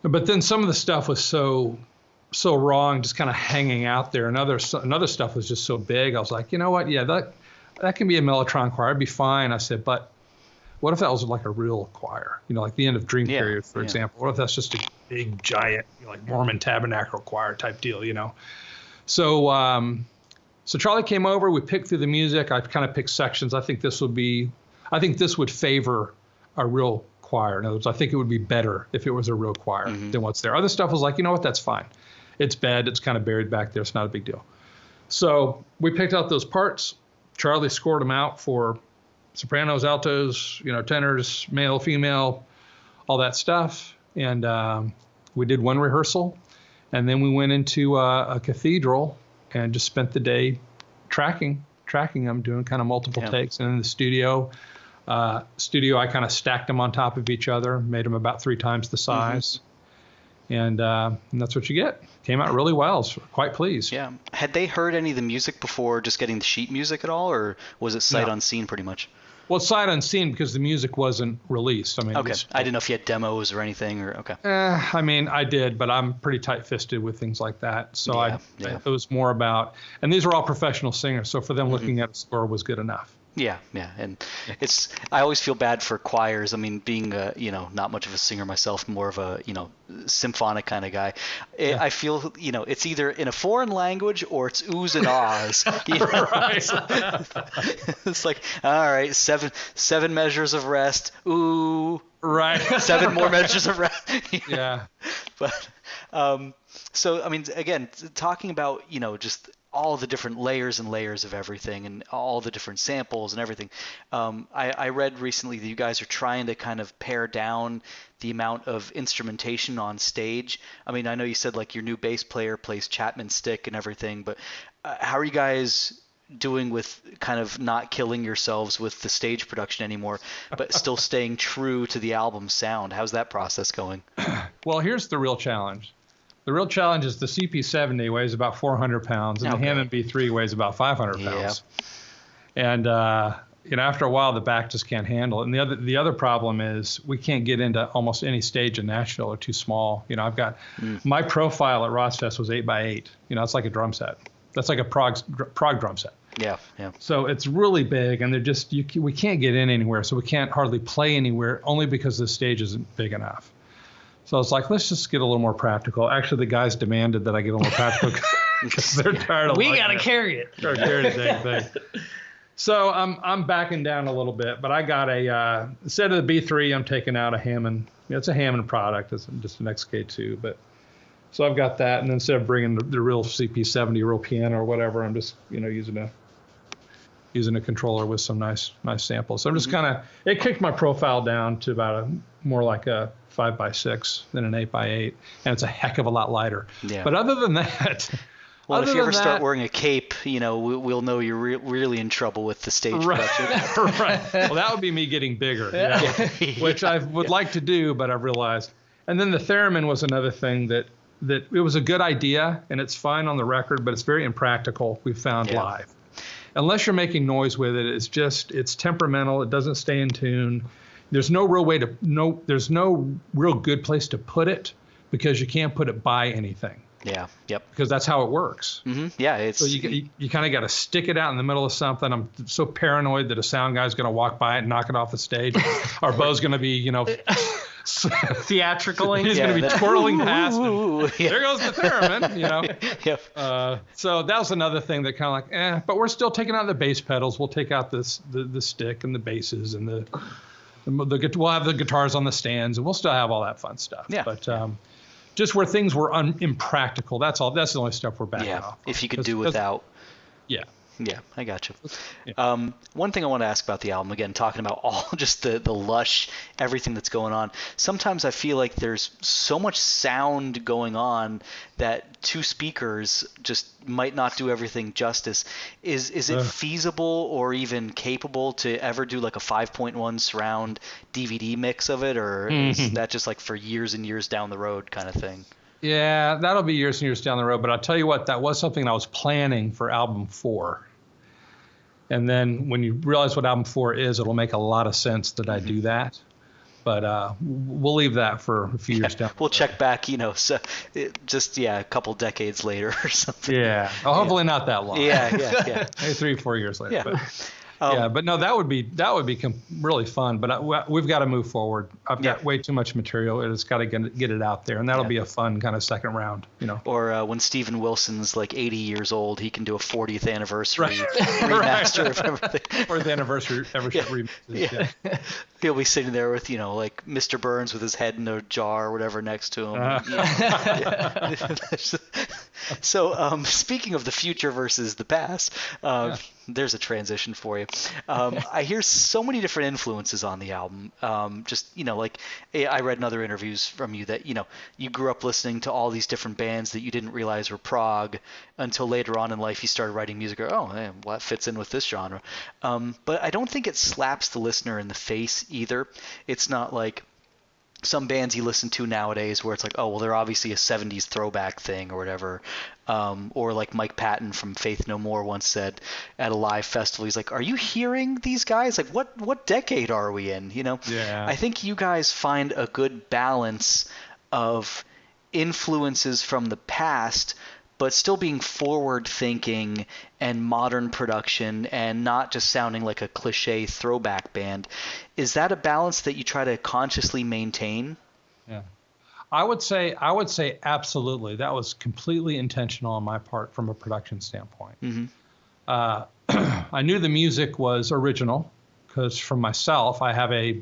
but then some of the stuff was so raw and just kind of hanging out there. And other stuff was just so big. I was like, you know what? Yeah, that can be a Mellotron choir. It'd be fine. I said, but what if that was like a real choir? Like the end of Dream Period, for example. What if that's just a big, giant, like Mormon Tabernacle choir type deal, So Charlie came over. We picked through the music. I kind of picked sections. I think this would favor a real choir. In other words, I think it would be better if it was a real choir than what's there. Other stuff was like, you know what? That's fine. It's bed. It's kind of buried back there. It's not a big deal. So we picked out those parts. Charlie scored them out for sopranos, altos, tenors, male, female, all that stuff. And we did one rehearsal. And then we went into a cathedral and just spent the day tracking them, doing kind of multiple takes. And in the studio, I kind of stacked them on top of each other, made them about 3 times the size. And that's what you get. Came out really well. I was quite pleased. Yeah. Had they heard any of the music before just getting the sheet music at all, or was it sight unseen pretty much? Well, it's sight unseen because the music wasn't released. I mean, okay. I didn't know if you had demos or anything, or okay. I mean, I did, but I'm pretty tight-fisted with things like that. So it was more about, and these are all professional singers, so for them looking at a score was good enough. Yeah, and I always feel bad for choirs. I mean, being not much of a singer myself, more of a symphonic kind of guy. I feel it's either in a foreign language or it's oohs and ahs. Right. It's like, all right, seven measures of rest. Ooh. Right. 7 more measures of rest. Yeah. But so I mean, again, talking about just all the different layers and layers of everything and all the different samples and everything. I read recently that you guys are trying to kind of pare down the amount of instrumentation on stage. I mean, I know you said like your new bass player plays Chapman stick and everything, but how are you guys doing with kind of not killing yourselves with the stage production anymore, but still staying true to the album sound? How's that process going? Well, here's the real challenge. The real challenge is the CP70 weighs about 400 pounds, and the Hammond B3 weighs about 500 pounds. And after a while, the back just can't handle it. And the other problem is we can't get into almost any stage in Nashville. They're too small. I've got my profile at Rossfest was 8x8. It's like a drum set. That's like a PROG drum set. Yeah. So it's really big, and we can't get in anywhere. So we can't hardly play anywhere, only because the stage isn't big enough. So I was like, let's just get a little more practical. Actually, the guys demanded that I get a little more practical because they're tired of we got to carry it. Carry the dang thing. So I'm backing down a little bit, but I got instead of the B3, I'm taking out a Hammond. It's a Hammond product. It's just an XK2. But So I've got that, and instead of bringing the real CP70, real piano or whatever, I'm just using a controller with some nice samples. So I'm just it kicked my profile down to about more like a 5x6 than an 8x8, and it's a heck of a lot lighter. Yeah. But other than that. Well, if you ever start wearing a cape, we'll know you're really in trouble with the stage production. Right. Well, that would be me getting bigger, which I would like to do, but I've realized. And then the theremin was another thing that it was a good idea, and it's fine on the record, but it's very impractical, we've found live. Unless you're making noise with it, it's temperamental. It doesn't stay in tune. There's no real good place to put it because you can't put it by anything. Yeah. Yep. Because that's how it works. Mm-hmm. Yeah. So you kind of got to stick it out in the middle of something. I'm so paranoid that a sound guy's going to walk by it and knock it off the stage. Our Beau's going to be, theatrical. He's going to be twirling past. There goes the theremin, Yep. So that was another thing that kind of like, but we're still taking out the bass pedals. We'll take out the stick and the basses and we'll have the guitars on the stands, and we'll still have all that fun stuff. Yeah. But just where things were impractical, that's all. That's the only stuff we're backing off. If you could do without. Yeah. Yeah, I got you. Yeah. One thing I want to ask about the album, again, talking about all just the lush, everything that's going on. Sometimes I feel like there's so much sound going on that two speakers just might not do everything justice. Is it feasible or even capable to ever do like a 5.1 surround DVD mix of it, or is that just like for years and years down the road kind of thing? Yeah, that'll be years and years down the road. But I'll tell you what, that was something I was planning for album 4. And then when you realize what album 4 is, it'll make a lot of sense that I do that. But we'll leave that for a few years down. We'll check back, so a couple decades later or something. Yeah. Oh, hopefully not that long. Yeah. Maybe 3 or 4 years later. Yeah. But no, that would be really fun. But we've got to move forward. I've got way too much material. It's got to get it out there, and that'll be a fun kind of second round, Or when Steven Wilson's like 80 years old, he can do a 40th anniversary remaster of everything. Or the anniversary remixes. Yeah. He'll be sitting there with like Mr. Burns with his head in a jar or whatever next to him. So speaking of the future versus the past, there's a transition for you. I hear so many different influences on the album. I read in other interviews from you that, you grew up listening to all these different bands that you didn't realize were prog until later on in life you started writing music. Well, that fits in with this genre. But I don't think it slaps the listener in the face either. It's not like some bands you listen to nowadays where it's like, oh, well, they're obviously a 70s throwback thing or whatever. Or like Mike Patton from Faith No More once said at a live festival, he's like, are you hearing these guys? Like, what decade are we in? Yeah. I think you guys find a good balance of influences from the past, but still being forward thinking and modern production and not just sounding like a cliche throwback band. Is that a balance that you try to consciously maintain? Yeah. I would say absolutely. That was completely intentional on my part from a production standpoint. Mm-hmm. I knew the music was original because from myself, I have a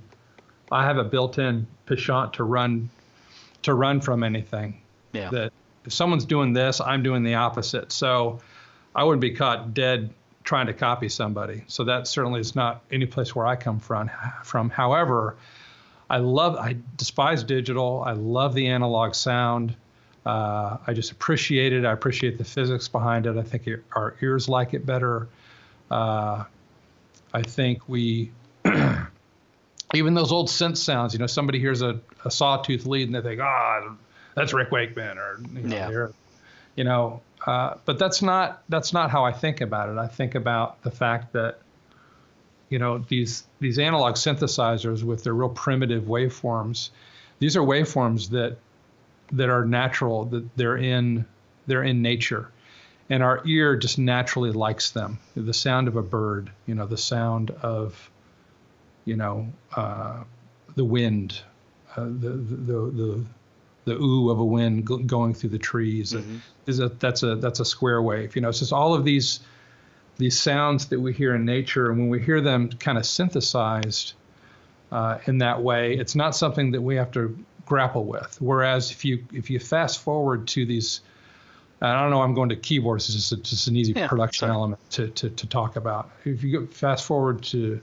built-in penchant to run from anything. Yeah. That if someone's doing this, I'm doing the opposite. So I wouldn't be caught dead trying to copy somebody. So that certainly is not any place where I come from. However, I despise digital. I love the analog sound. I just appreciate it. I appreciate the physics behind it. I think our ears like it better. I think we, even those old synth sounds, somebody hears a sawtooth lead and they think, that's Rick Wakeman, or but that's not how I think about it. I think about the fact that these analog synthesizers with their real primitive waveforms, these are waveforms that are natural, that they're in nature, and our ear just naturally likes them. The sound of a bird, the sound of the wind, the ooh of a wind going through the trees. Mm-hmm. That's a square wave. It's just all of these sounds that we hear in nature, and when we hear them kind of synthesized in that way, it's not something that we have to grapple with. Whereas if you fast forward to these, I don't know, I'm going to keyboards. It's just an easy production element to talk about. If you go fast forward to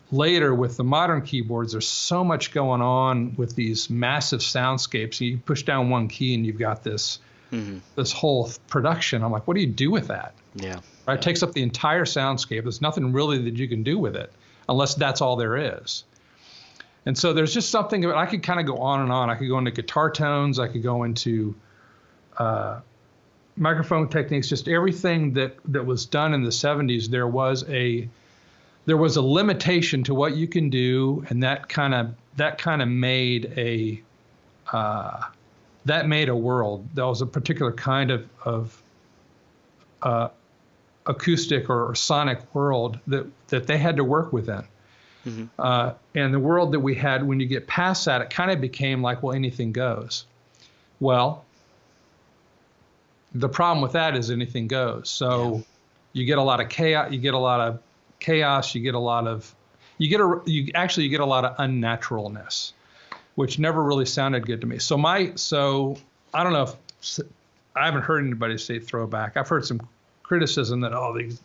later with the modern keyboards, there's so much going on with these massive soundscapes. You push down one key and you've got this this whole production. I'm like, what do you do with that? Yeah. Right? It takes up the entire soundscape. There's nothing really that you can do with it unless that's all there is. And so there's just something, I could kind of go on and on. I could go into guitar tones. I could go into microphone techniques, just everything that was done in the 70s. There was a limitation to what you can do, and that kind of made a world. That was a particular kind of acoustic or sonic world that they had to work within. And the world that we had, when you get past that, it kind of became like, well, anything goes. Well, the problem with that is anything goes. So you get a lot of chaos. You get a lot of unnaturalness, which never really sounded good to me. So I don't know if I haven't heard anybody say throwback. I've heard some criticism that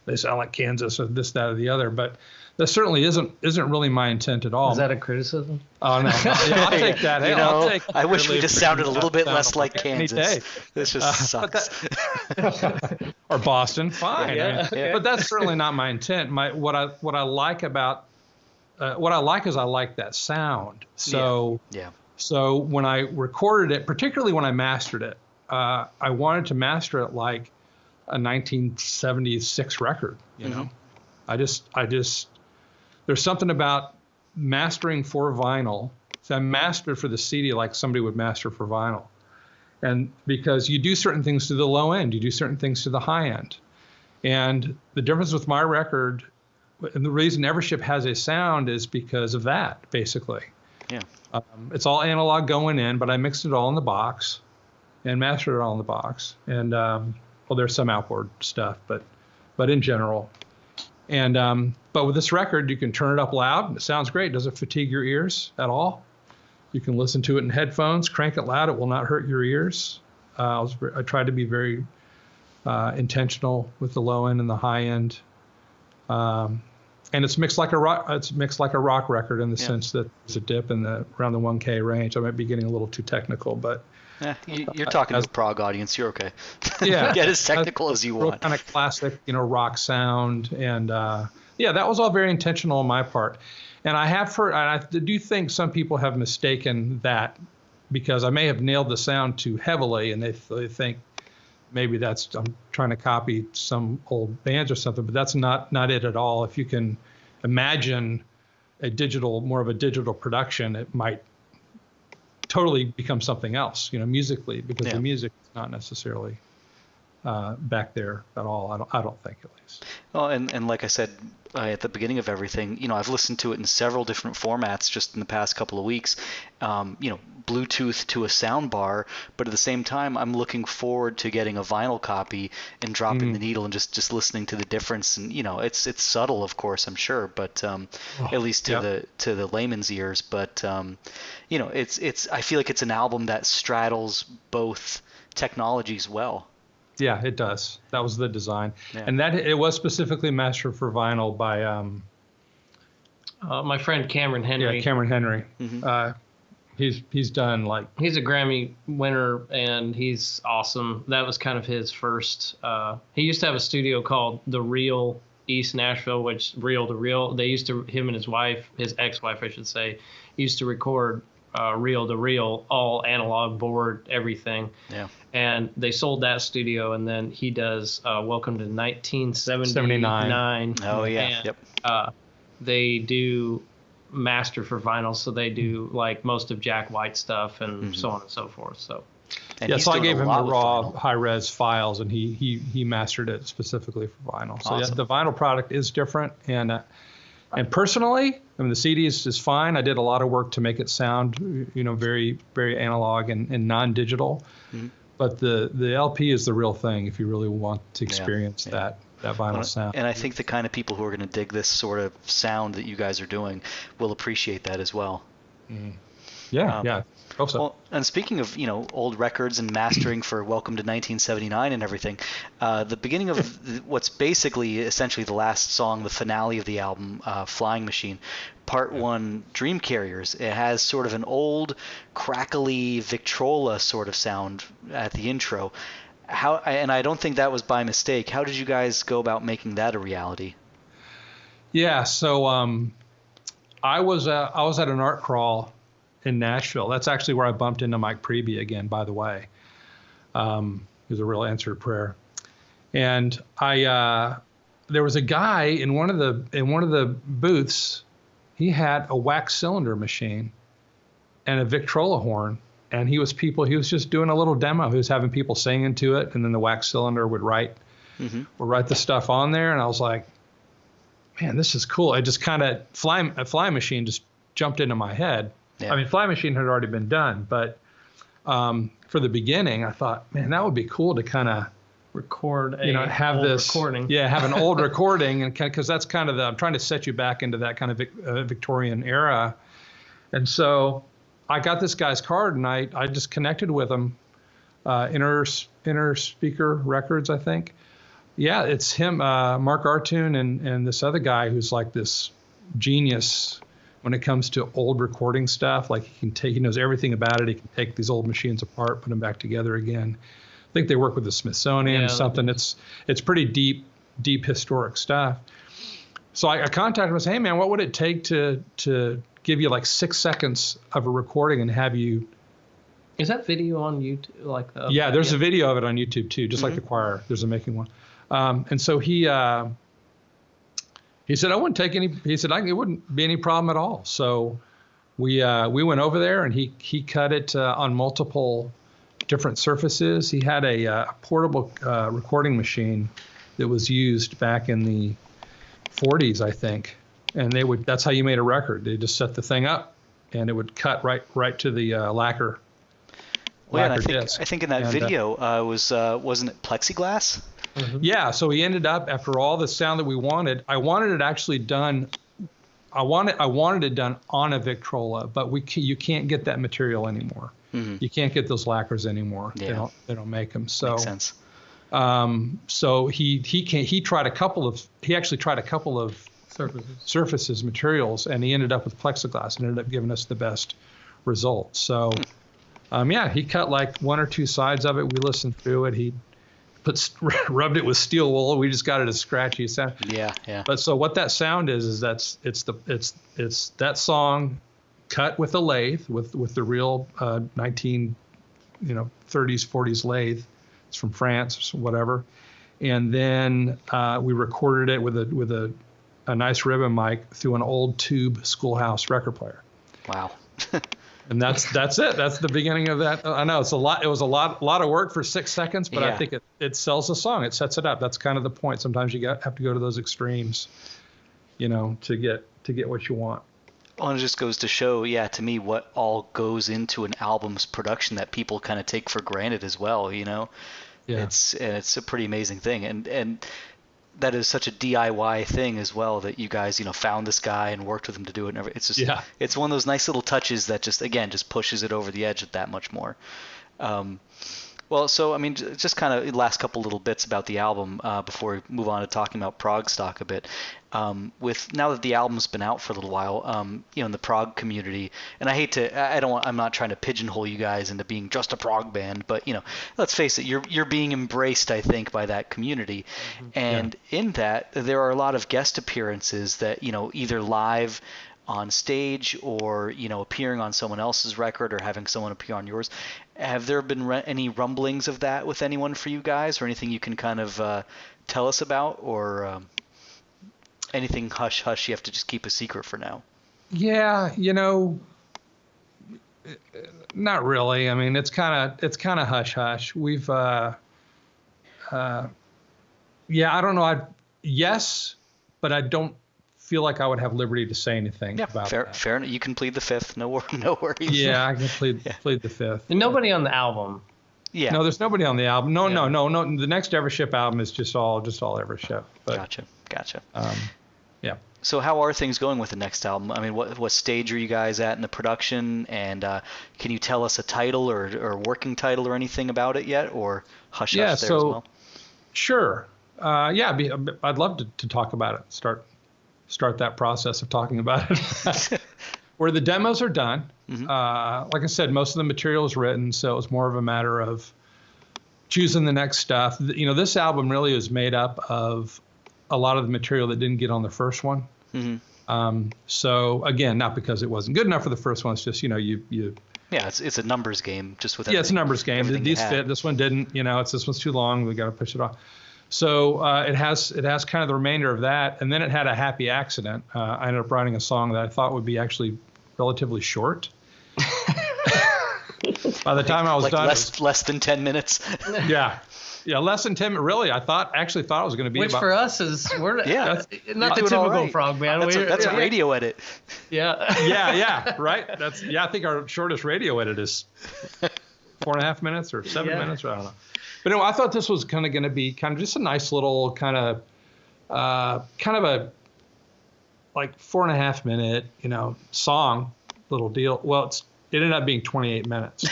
they sound like Kansas or this, that, or the other, but that certainly isn't really my intent at all. Is that a criticism? Oh no, I'll take that. Hey, I'll take I wish we just sounded a little bit less like Kansas. This just sucks. Or Boston, fine. Yeah. But that's certainly not my intent. What I like is I like that sound. So So when I recorded it, particularly when I mastered it, I wanted to master it like a 1976 record. You know, I just there's something about mastering for vinyl. So I mastered for the CD like somebody would master for vinyl. And because you do certain things to the low end, you do certain things to the high end. And the difference with my record, and the reason Evership has a sound is because of that, basically. Yeah. It's all analog going in, but I mixed it all in the box and mastered it all in the box. And, well, there's some outboard stuff, but in general. And but with this record, you can turn it up loud. And it sounds great. It doesn't fatigue your ears at all. You can listen to it in headphones. Crank it loud. It will not hurt your ears. I tried to be very intentional with the low end and the high end. And it's mixed like a rock. It's mixed like a rock record in the sense that there's a dip in around the 1K range. I might be getting a little too technical, but you're talking to a prog audience. You're okay. Yeah, get as technical as you want. Kind of classic, rock sound, and that was all very intentional on my part. And I have heard, and I do think some people have mistaken that because I may have nailed the sound too heavily, and they think maybe I'm trying to copy some old bands or something, but that's not it at all. If you can imagine more of a digital production, it might totally become something else, musically, because the music is not necessarily back there at all. I don't think, at least. Well, and like I said at the beginning of everything, I've listened to it in several different formats just in the past couple of weeks. Bluetooth to a sound bar, but at the same time, I'm looking forward to getting a vinyl copy and dropping the needle and just listening to the difference. And it's subtle, of course, I'm sure, but at least to the layman's ears. But it's I feel like it's an album that straddles both technologies well. Yeah, it does. That was the design, and that it was specifically mastered for vinyl by my friend Cameron Henry. Yeah, Cameron Henry. He's done he's a Grammy winner and he's awesome. That was kind of his first. He used to have a studio called The Real East Nashville, which Reel to Reel. They used to, him and his wife, his ex-wife, I should say, used to record reel to reel, all analog board, everything. Yeah. And they sold that studio, and then he does Welcome to 1979. Oh yeah. And, they do master for vinyl, so they do most of Jack White stuff and so on and so forth. So. And so I gave him the raw high-res files, and he mastered it specifically for vinyl. So awesome. The vinyl product is different, and personally, the CD is fine. I did a lot of work to make it sound, very, very analog and non-digital. Mm-hmm. But the LP is the real thing if you really want to experience that vinyl sound. And I think the kind of people who are going to dig this sort of sound that you guys are doing will appreciate that as well. Mm-hmm. Yeah. Hope so. Well, and speaking of, old records and mastering for Welcome to 1979 and everything, the beginning of what's basically essentially the last song, the finale of the album, Flying Machine, Part 1, Dream Carriers, it has sort of an old, crackly Victrola sort of sound at the intro. And I don't think that was by mistake. How did you guys go about making that a reality? Yeah, so I was at an art crawl in Nashville. That's actually where I bumped into Mike Preby again, by the way. He was a real answered prayer. And there was a guy in one of the booths. He had a wax cylinder machine and a Victrola horn, and he was just doing a little demo. He was having people sing into it, and then the wax cylinder would write the stuff on there. And I was like, man, this is cool. I just kind of a Fly Machine just jumped into my head. Yeah. I mean, Fly Machine had already been done, but for the beginning, I thought, man, that would be cool to kind of record have this recording. Yeah, have an old recording, and because that's kind of I'm trying to set you back into that kind of Victorian era. And so I got this guy's card, and I just connected with him. Inner Speaker Records, I think. Yeah, it's him, Mark Artoon, and this other guy who's like this genius when it comes to old recording stuff. Like he knows everything about it. He can take these old machines apart, put them back together again. I think they work with the Smithsonian or something. It's pretty deep historic stuff. So I contacted him and said, hey man, what would it take to give you like 6 seconds of a recording and have you? Is that video on YouTube? Yeah, there's a video of it on YouTube too, just like the choir. There's a making one. And so he said, I wouldn't take any, he said, it wouldn't be any problem at all. So we went over there, and he cut it on multiple different surfaces. He had a portable recording machine that was used back in the 40s, I think. And that's how you made a record. They just set the thing up, and it would cut right to the lacquer. Well, I think in that video wasn't it plexiglass? Mm-hmm. Yeah, so he ended up, after all the sound that we wanted, I wanted it actually done. I wanted it done on a Victrola, but you can't get that material anymore. Mm-hmm. You can't get those lacquers anymore. Yeah. They don't make them. So makes sense. So he tried a couple of surfaces materials, and he ended up with plexiglass, and ended up giving us the best results. So he cut like one or two sides of it. We listened through it. He rubbed it with steel wool. We just got it as scratchy sound. Yeah. But so what that sound is it's that song cut with a lathe with the real 30s 40s lathe. It's from France, whatever. And then we recorded it with a nice ribbon mic through an old tube Schoolhouse record player. Wow. And that's it. That's the beginning of that. I know it's a lot. It was a lot of work for 6 seconds, but I think it sells the song. It sets it up. That's kind of the point. Sometimes you have to go to those extremes, to get what you want. Well, and it just goes to show, to me, what all goes into an album's production that people kind of take for granted as well. Yeah. It's a pretty amazing thing, and that is such a DIY thing as well, that you guys, found this guy and worked with him to do it. And it's just, it's one of those nice little touches that just pushes it over the edge that much more. Well, so, I mean, just kind of last couple little bits about the album before we move on to talking about ProgStock a bit. Now that the album's been out for a little while, in the prog community, and I'm not trying to pigeonhole you guys into being just a prog band, but let's face it, you're being embraced, I think, by that community, and in that there are a lot of guest appearances that either live on stage or appearing on someone else's record or having someone appear on yours. Have there been any rumblings of that with anyone for you guys, or anything you can kind of tell us about, or anything hush hush you have to just keep a secret for now? Yeah, not really. I mean, it's kind of hush hush. We've I don't know. Yes, but I don't feel like I would have liberty to say anything about that. Fair enough. You can plead the fifth. No worries. Yeah, I can plead the fifth. And nobody on the album. Yeah. No, there's nobody on the album. No. The next Evership album is just all Evership. But, Gotcha. Yeah. So how are things going with the next album? I mean, what stage are you guys at in the production? And can you tell us a title or working title or anything about it yet, or hush there as well? Sure. I'd love to talk about it. Start that process of talking about it. Where the demos are done. Like I said, most of the material is written, so it was more of a matter of choosing the next stuff. You know, this album really is made up of a lot of the material that didn't get on the first one. So again, not because it wasn't good enough for the first one. It's just, you know, yeah, it's a numbers game, just with it's a numbers game. These fit. This one didn't. You know, this one's too long. We got to push it off. So it has kind of the remainder of that, and then it had a happy accident. I ended up writing a song that I thought would be actually relatively short. By the time I was done, less than 10 minutes. Yeah, less than 10. Really, I actually thought it was going to be. Which for us is not the typical Prog band. That's a radio edit. Yeah, right. I think our shortest radio edit is 4.5 minutes or 7 minutes. Or I don't know. But anyway, I thought this was kind of going to be kind of just a nice little kind of a like 4.5 minute, you know, song, little deal. Well, it ended up being 28 minutes.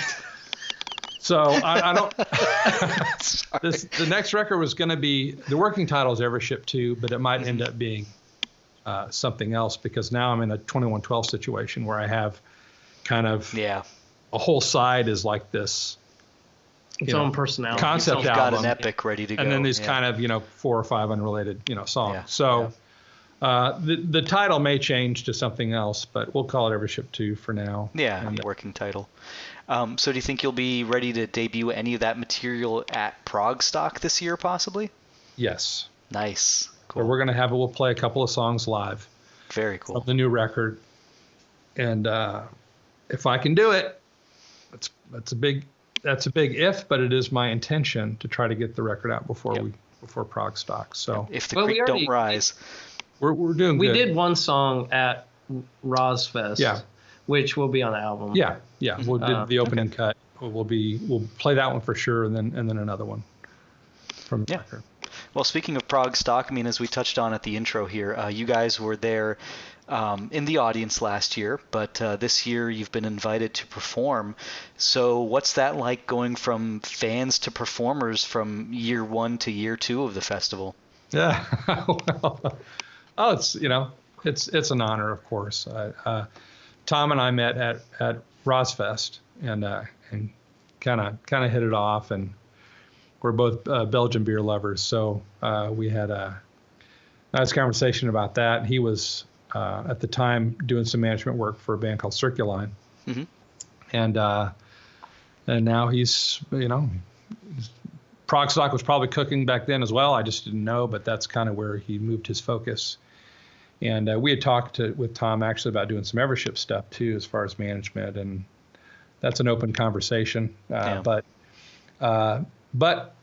So I don't. The next record was going to be, the working title is Evership 2, but it might end up being something else, because now I'm in a 2112 situation where I have kind of a whole side is like this. Its own personality. Concept album. Got an epic ready to go. And then these kind of, you know, 4 or 5 unrelated, you know, songs. Yeah. So the title may change to something else, but we'll call it Evership 2 for now. Yeah, working title. So do you think you'll be ready to debut any of that material at ProgStock this year, possibly? Yes. Nice. Cool. So we'll play a couple of songs live. Very cool. Of the new record. And if I can do it, that's a big if, but it is my intention to try to get the record out before ProgStock. So if the creek don't rise, we're doing good. We did one song at Rozfest, which will be on the album. Yeah. We'll do the opening cut. We'll play that one for sure, and then another one from the record. Well, speaking of ProgStock, I mean, as we touched on at the intro here, you guys were there in the audience last year, but this year you've been invited to perform. So what's that like, going from fans to performers from year 1 to year 2 of the festival? Yeah. It's an honor, of course. Tom and I met at Rozfest and kind of hit it off, and we're both Belgian beer lovers. So we had a nice conversation about that. He was at the time doing some management work for a band called Circuline. And now he's, you know, ProgStock was probably cooking back then as well. I just didn't know, but that's kind of where he moved his focus. And we had talked with Tom actually about doing some Evership stuff too, as far as management, and that's an open conversation. But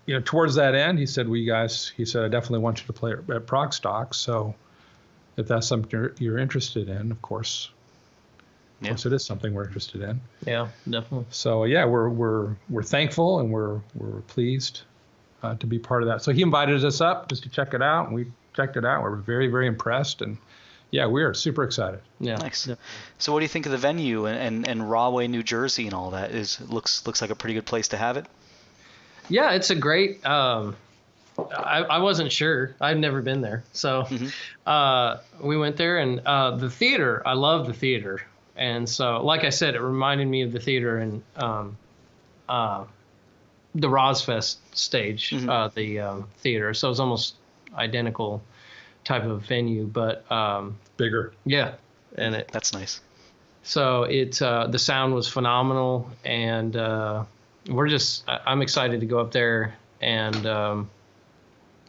you know, towards that end, he said, he said, I definitely want you to play at ProgStock. So if that's something you're interested in, of course it is something we're interested in. Yeah, definitely. So we're thankful, and we're pleased to be part of that. So he invited us up just to check it out, and we checked it out. We're very, very impressed, and we are super excited. Yeah. Nice. So what do you think of the venue and Rahway, New Jersey, and all that? Looks like a pretty good place to have it. Yeah, it's a great. I wasn't sure. I've never been there, so we went there, and the theater. I love the theater, and so, like I said, it reminded me of the theater in the Rozfest stage, the theater. So it was almost identical type of venue, but bigger. Yeah, and that's nice. So the sound was phenomenal, and I'm excited to go up there and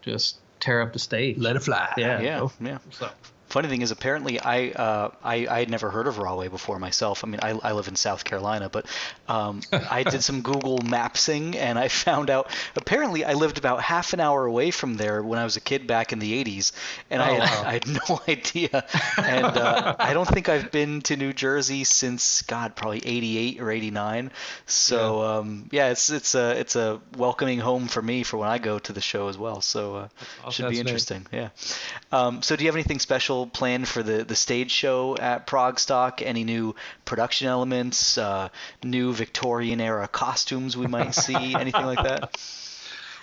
just tear up the stage. Let it fly. Yeah. So. Funny thing is, apparently I had never heard of Rahway before myself. I mean, I live in South Carolina, but I did some Google Mapsing, and I found out apparently I lived about half an hour away from there when I was a kid back in the 80s, and I had no idea. And I don't think I've been to New Jersey since probably 88 or 89. So it's a welcoming home for me for when I go to the show as well. So should be interesting. Nice. Yeah. So do you have anything special special planned for the stage show at ProgStock? Any new production elements, new Victorian era costumes we might see, anything like that?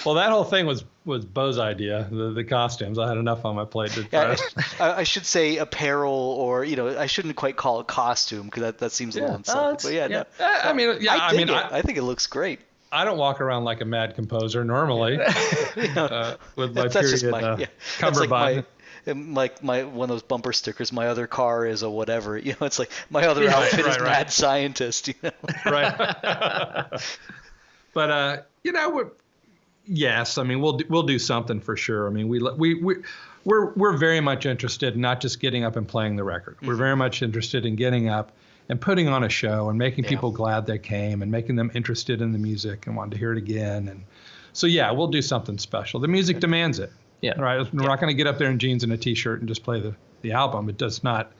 Well, that whole thing was Beau's idea, the costumes. I had enough on my plate to try. I should say apparel, or I shouldn't quite call it costume because that seems a little insulting. But no. I think it looks great. I don't walk around like a mad composer normally with my period cummerbund. Like my one of those bumper stickers. My other car is a whatever. It's like my other outfit is mad scientist. Right. But yes, I mean we'll do something for sure. I mean we're very much interested in not just getting up and playing the record. We're very much interested in getting up and putting on a show and making people glad they came and making them interested in the music and wanting to hear it again. And so we'll do something special. The music demands it. Yeah. Right. We're not going to get up there in jeans and a t-shirt and just play the album. It's not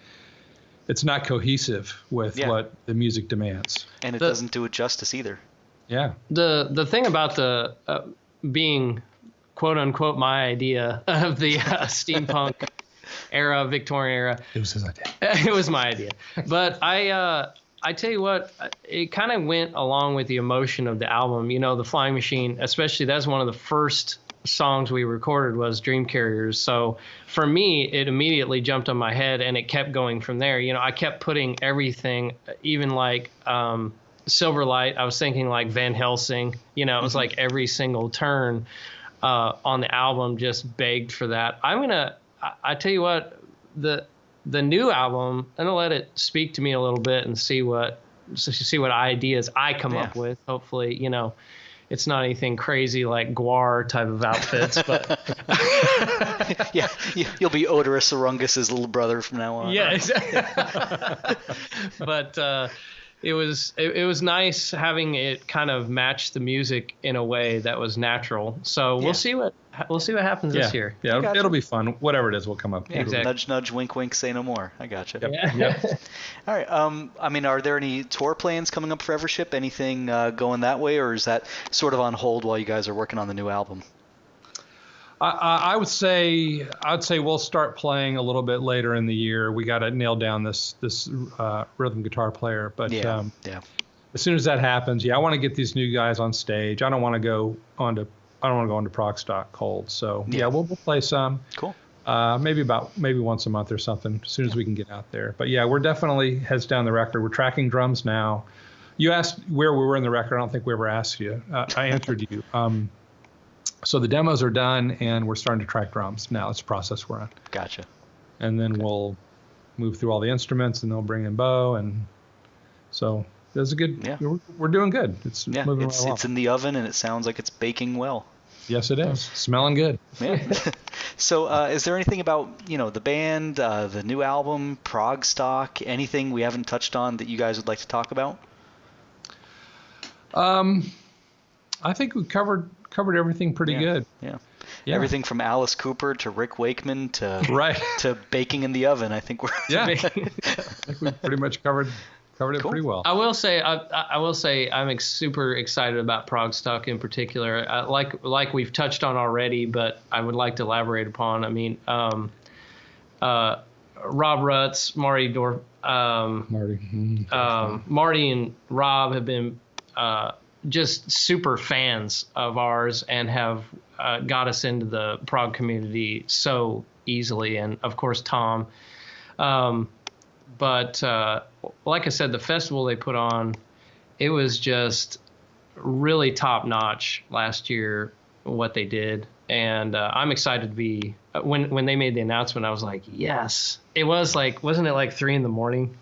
cohesive with what the music demands. And it doesn't do it justice either. Yeah. The thing about the being quote unquote my idea of the steampunk era, Victorian era. It was his idea. It was my idea. But I tell you what, it kind of went along with the emotion of the album. The Flying Machine, especially, that's one of the first songs we recorded was Dream Carriers. So for me, it immediately jumped on my head and it kept going from there. I kept putting everything, even like Silverlight, I was thinking like Van Helsing, it was like every single turn on the album just begged for that. I tell you what, the new album, I'm gonna let it speak to me a little bit and see what ideas I come up with. Hopefully, it's not anything crazy like Guar type of outfits, but you'll be Odorous Orungus's little brother from now on. Yeah, exactly. But it was nice having it kind of match the music in a way that was natural. So we'll see what happens this year. Yeah, it'll be fun. Whatever it is, we'll come up. Yeah, exactly. Nudge, nudge, wink, wink, say no more. I gotcha. Yep. All right. Are there any tour plans coming up for Evership? Anything going that way, or is that sort of on hold while you guys are working on the new album? I would say we'll start playing a little bit later in the year. We got to nail down this rhythm guitar player, but as soon as that happens, I want to get these new guys on stage. I don't want to go onto ProgStock cold. So we'll play some. Cool. Maybe once a month or something, as soon as we can get out there. But we're definitely heads down the record. We're tracking drums now. You asked where we were in the record. I don't think we ever asked you. I answered you. So the demos are done, and we're starting to track drums now. It's a process we're on. Gotcha. And then we'll move through all the instruments, and they'll bring in Beau, and so there's a good. Yeah. We're doing good. It's moving right along. It's in the oven, and it sounds like it's baking well. Yes, it is. Smelling good. Yeah. So, is there anything about the band, the new album, ProgStock, anything we haven't touched on that you guys would like to talk about? I think we covered everything pretty good. Yeah. Everything from Alice Cooper to Rick Wakeman to to baking in the oven. I think we're I think we pretty much covered it pretty well. I will say I'm super excited about ProgStock in particular. Like we've touched on already, but I would like to elaborate upon. I mean, Rob Rutz, Marty and Rob have been just super fans of ours and have got us into the prog community so easily, and of course Tom. But like I said, the festival they put on, it was just really top notch last year what they did, and I'm excited to be. When they made the announcement, I was like, yes. It was like, wasn't it like 3 a.m?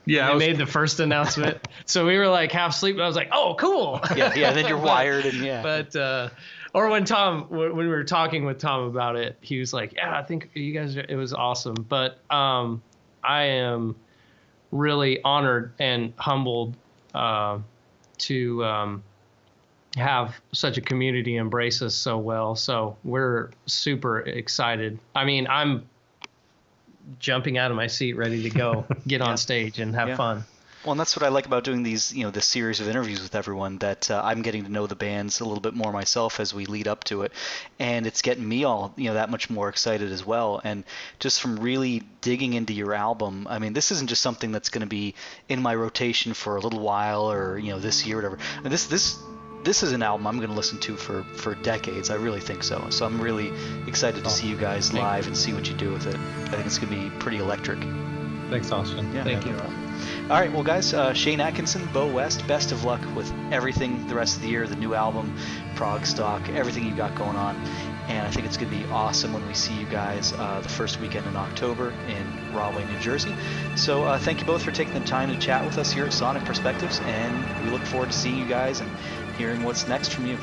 Yeah, they made the first announcement, so we were like half asleep. I was like, "Oh, cool." Yeah. Then you're wired, and But or when we were talking with Tom about it, he was like, "Yeah, I think you guys. It was awesome." But I am really honored and humbled to have such a community embrace us so well. So we're super excited. I mean, I'm jumping out of my seat ready to go get on stage and have fun. Well, and that's what I like about doing these, this series of interviews with everyone, that I'm getting to know the bands a little bit more myself as we lead up to it. And it's getting me all, that much more excited as well. And just from really digging into your album, I mean, this isn't just something that's going to be in my rotation for a little while or, this year or whatever. And this is an album I'm going to listen to for decades. I really think so. So I'm really excited to see you guys live and see what you do with it. I think it's going to be pretty electric. Thanks, Austin. Yeah. Thank you. All right, well, guys, Shane Atkinson, Beau West, best of luck with everything the rest of the year, the new album, ProgStock, everything you've got going on. And I think it's going to be awesome when we see you guys the first weekend in October in Rahway, New Jersey. So thank you both for taking the time to chat with us here at Sonic Perspectives, and we look forward to seeing you guys and hearing what's next from you.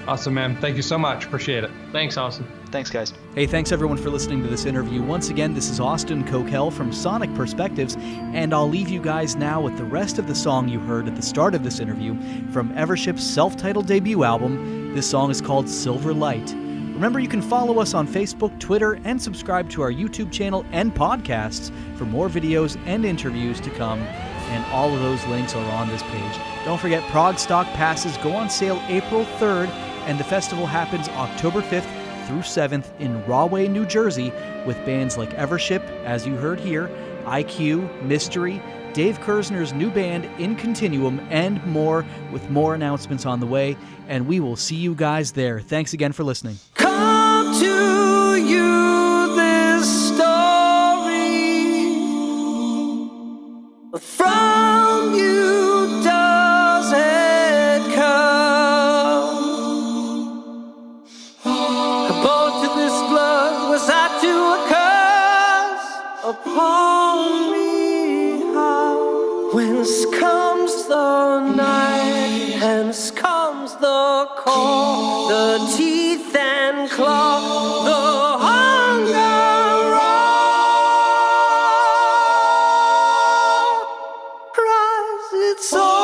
Awesome, man. Thank you so much. Appreciate it. Thanks, Austin. Thanks, guys. Hey, thanks everyone for listening to this interview. Once again, this is Austin Kokel from Sonic Perspectives, and I'll leave you guys now with the rest of the song you heard at the start of this interview from Evership's self-titled debut album. This song is called Silver Light. Remember, you can follow us on Facebook, Twitter, and subscribe to our YouTube channel and podcasts for more videos and interviews to come, and all of those links are on this page. Don't forget, ProgStock passes go on sale April 3rd, and the festival happens October 5th through 7th in Rahway, New Jersey, with bands like Evership, as you heard here, IQ, Mystery, Dave Kersner's new band, In Continuum, and more, with more announcements on the way, and we will see you guys there. Thanks again for listening. Come to you this story from you does it come? Born to this blood, was I to a curse upon me? How? Whence comes the night, hence comes the cold, the teeth and claw, the hunger roar, rise, it's all.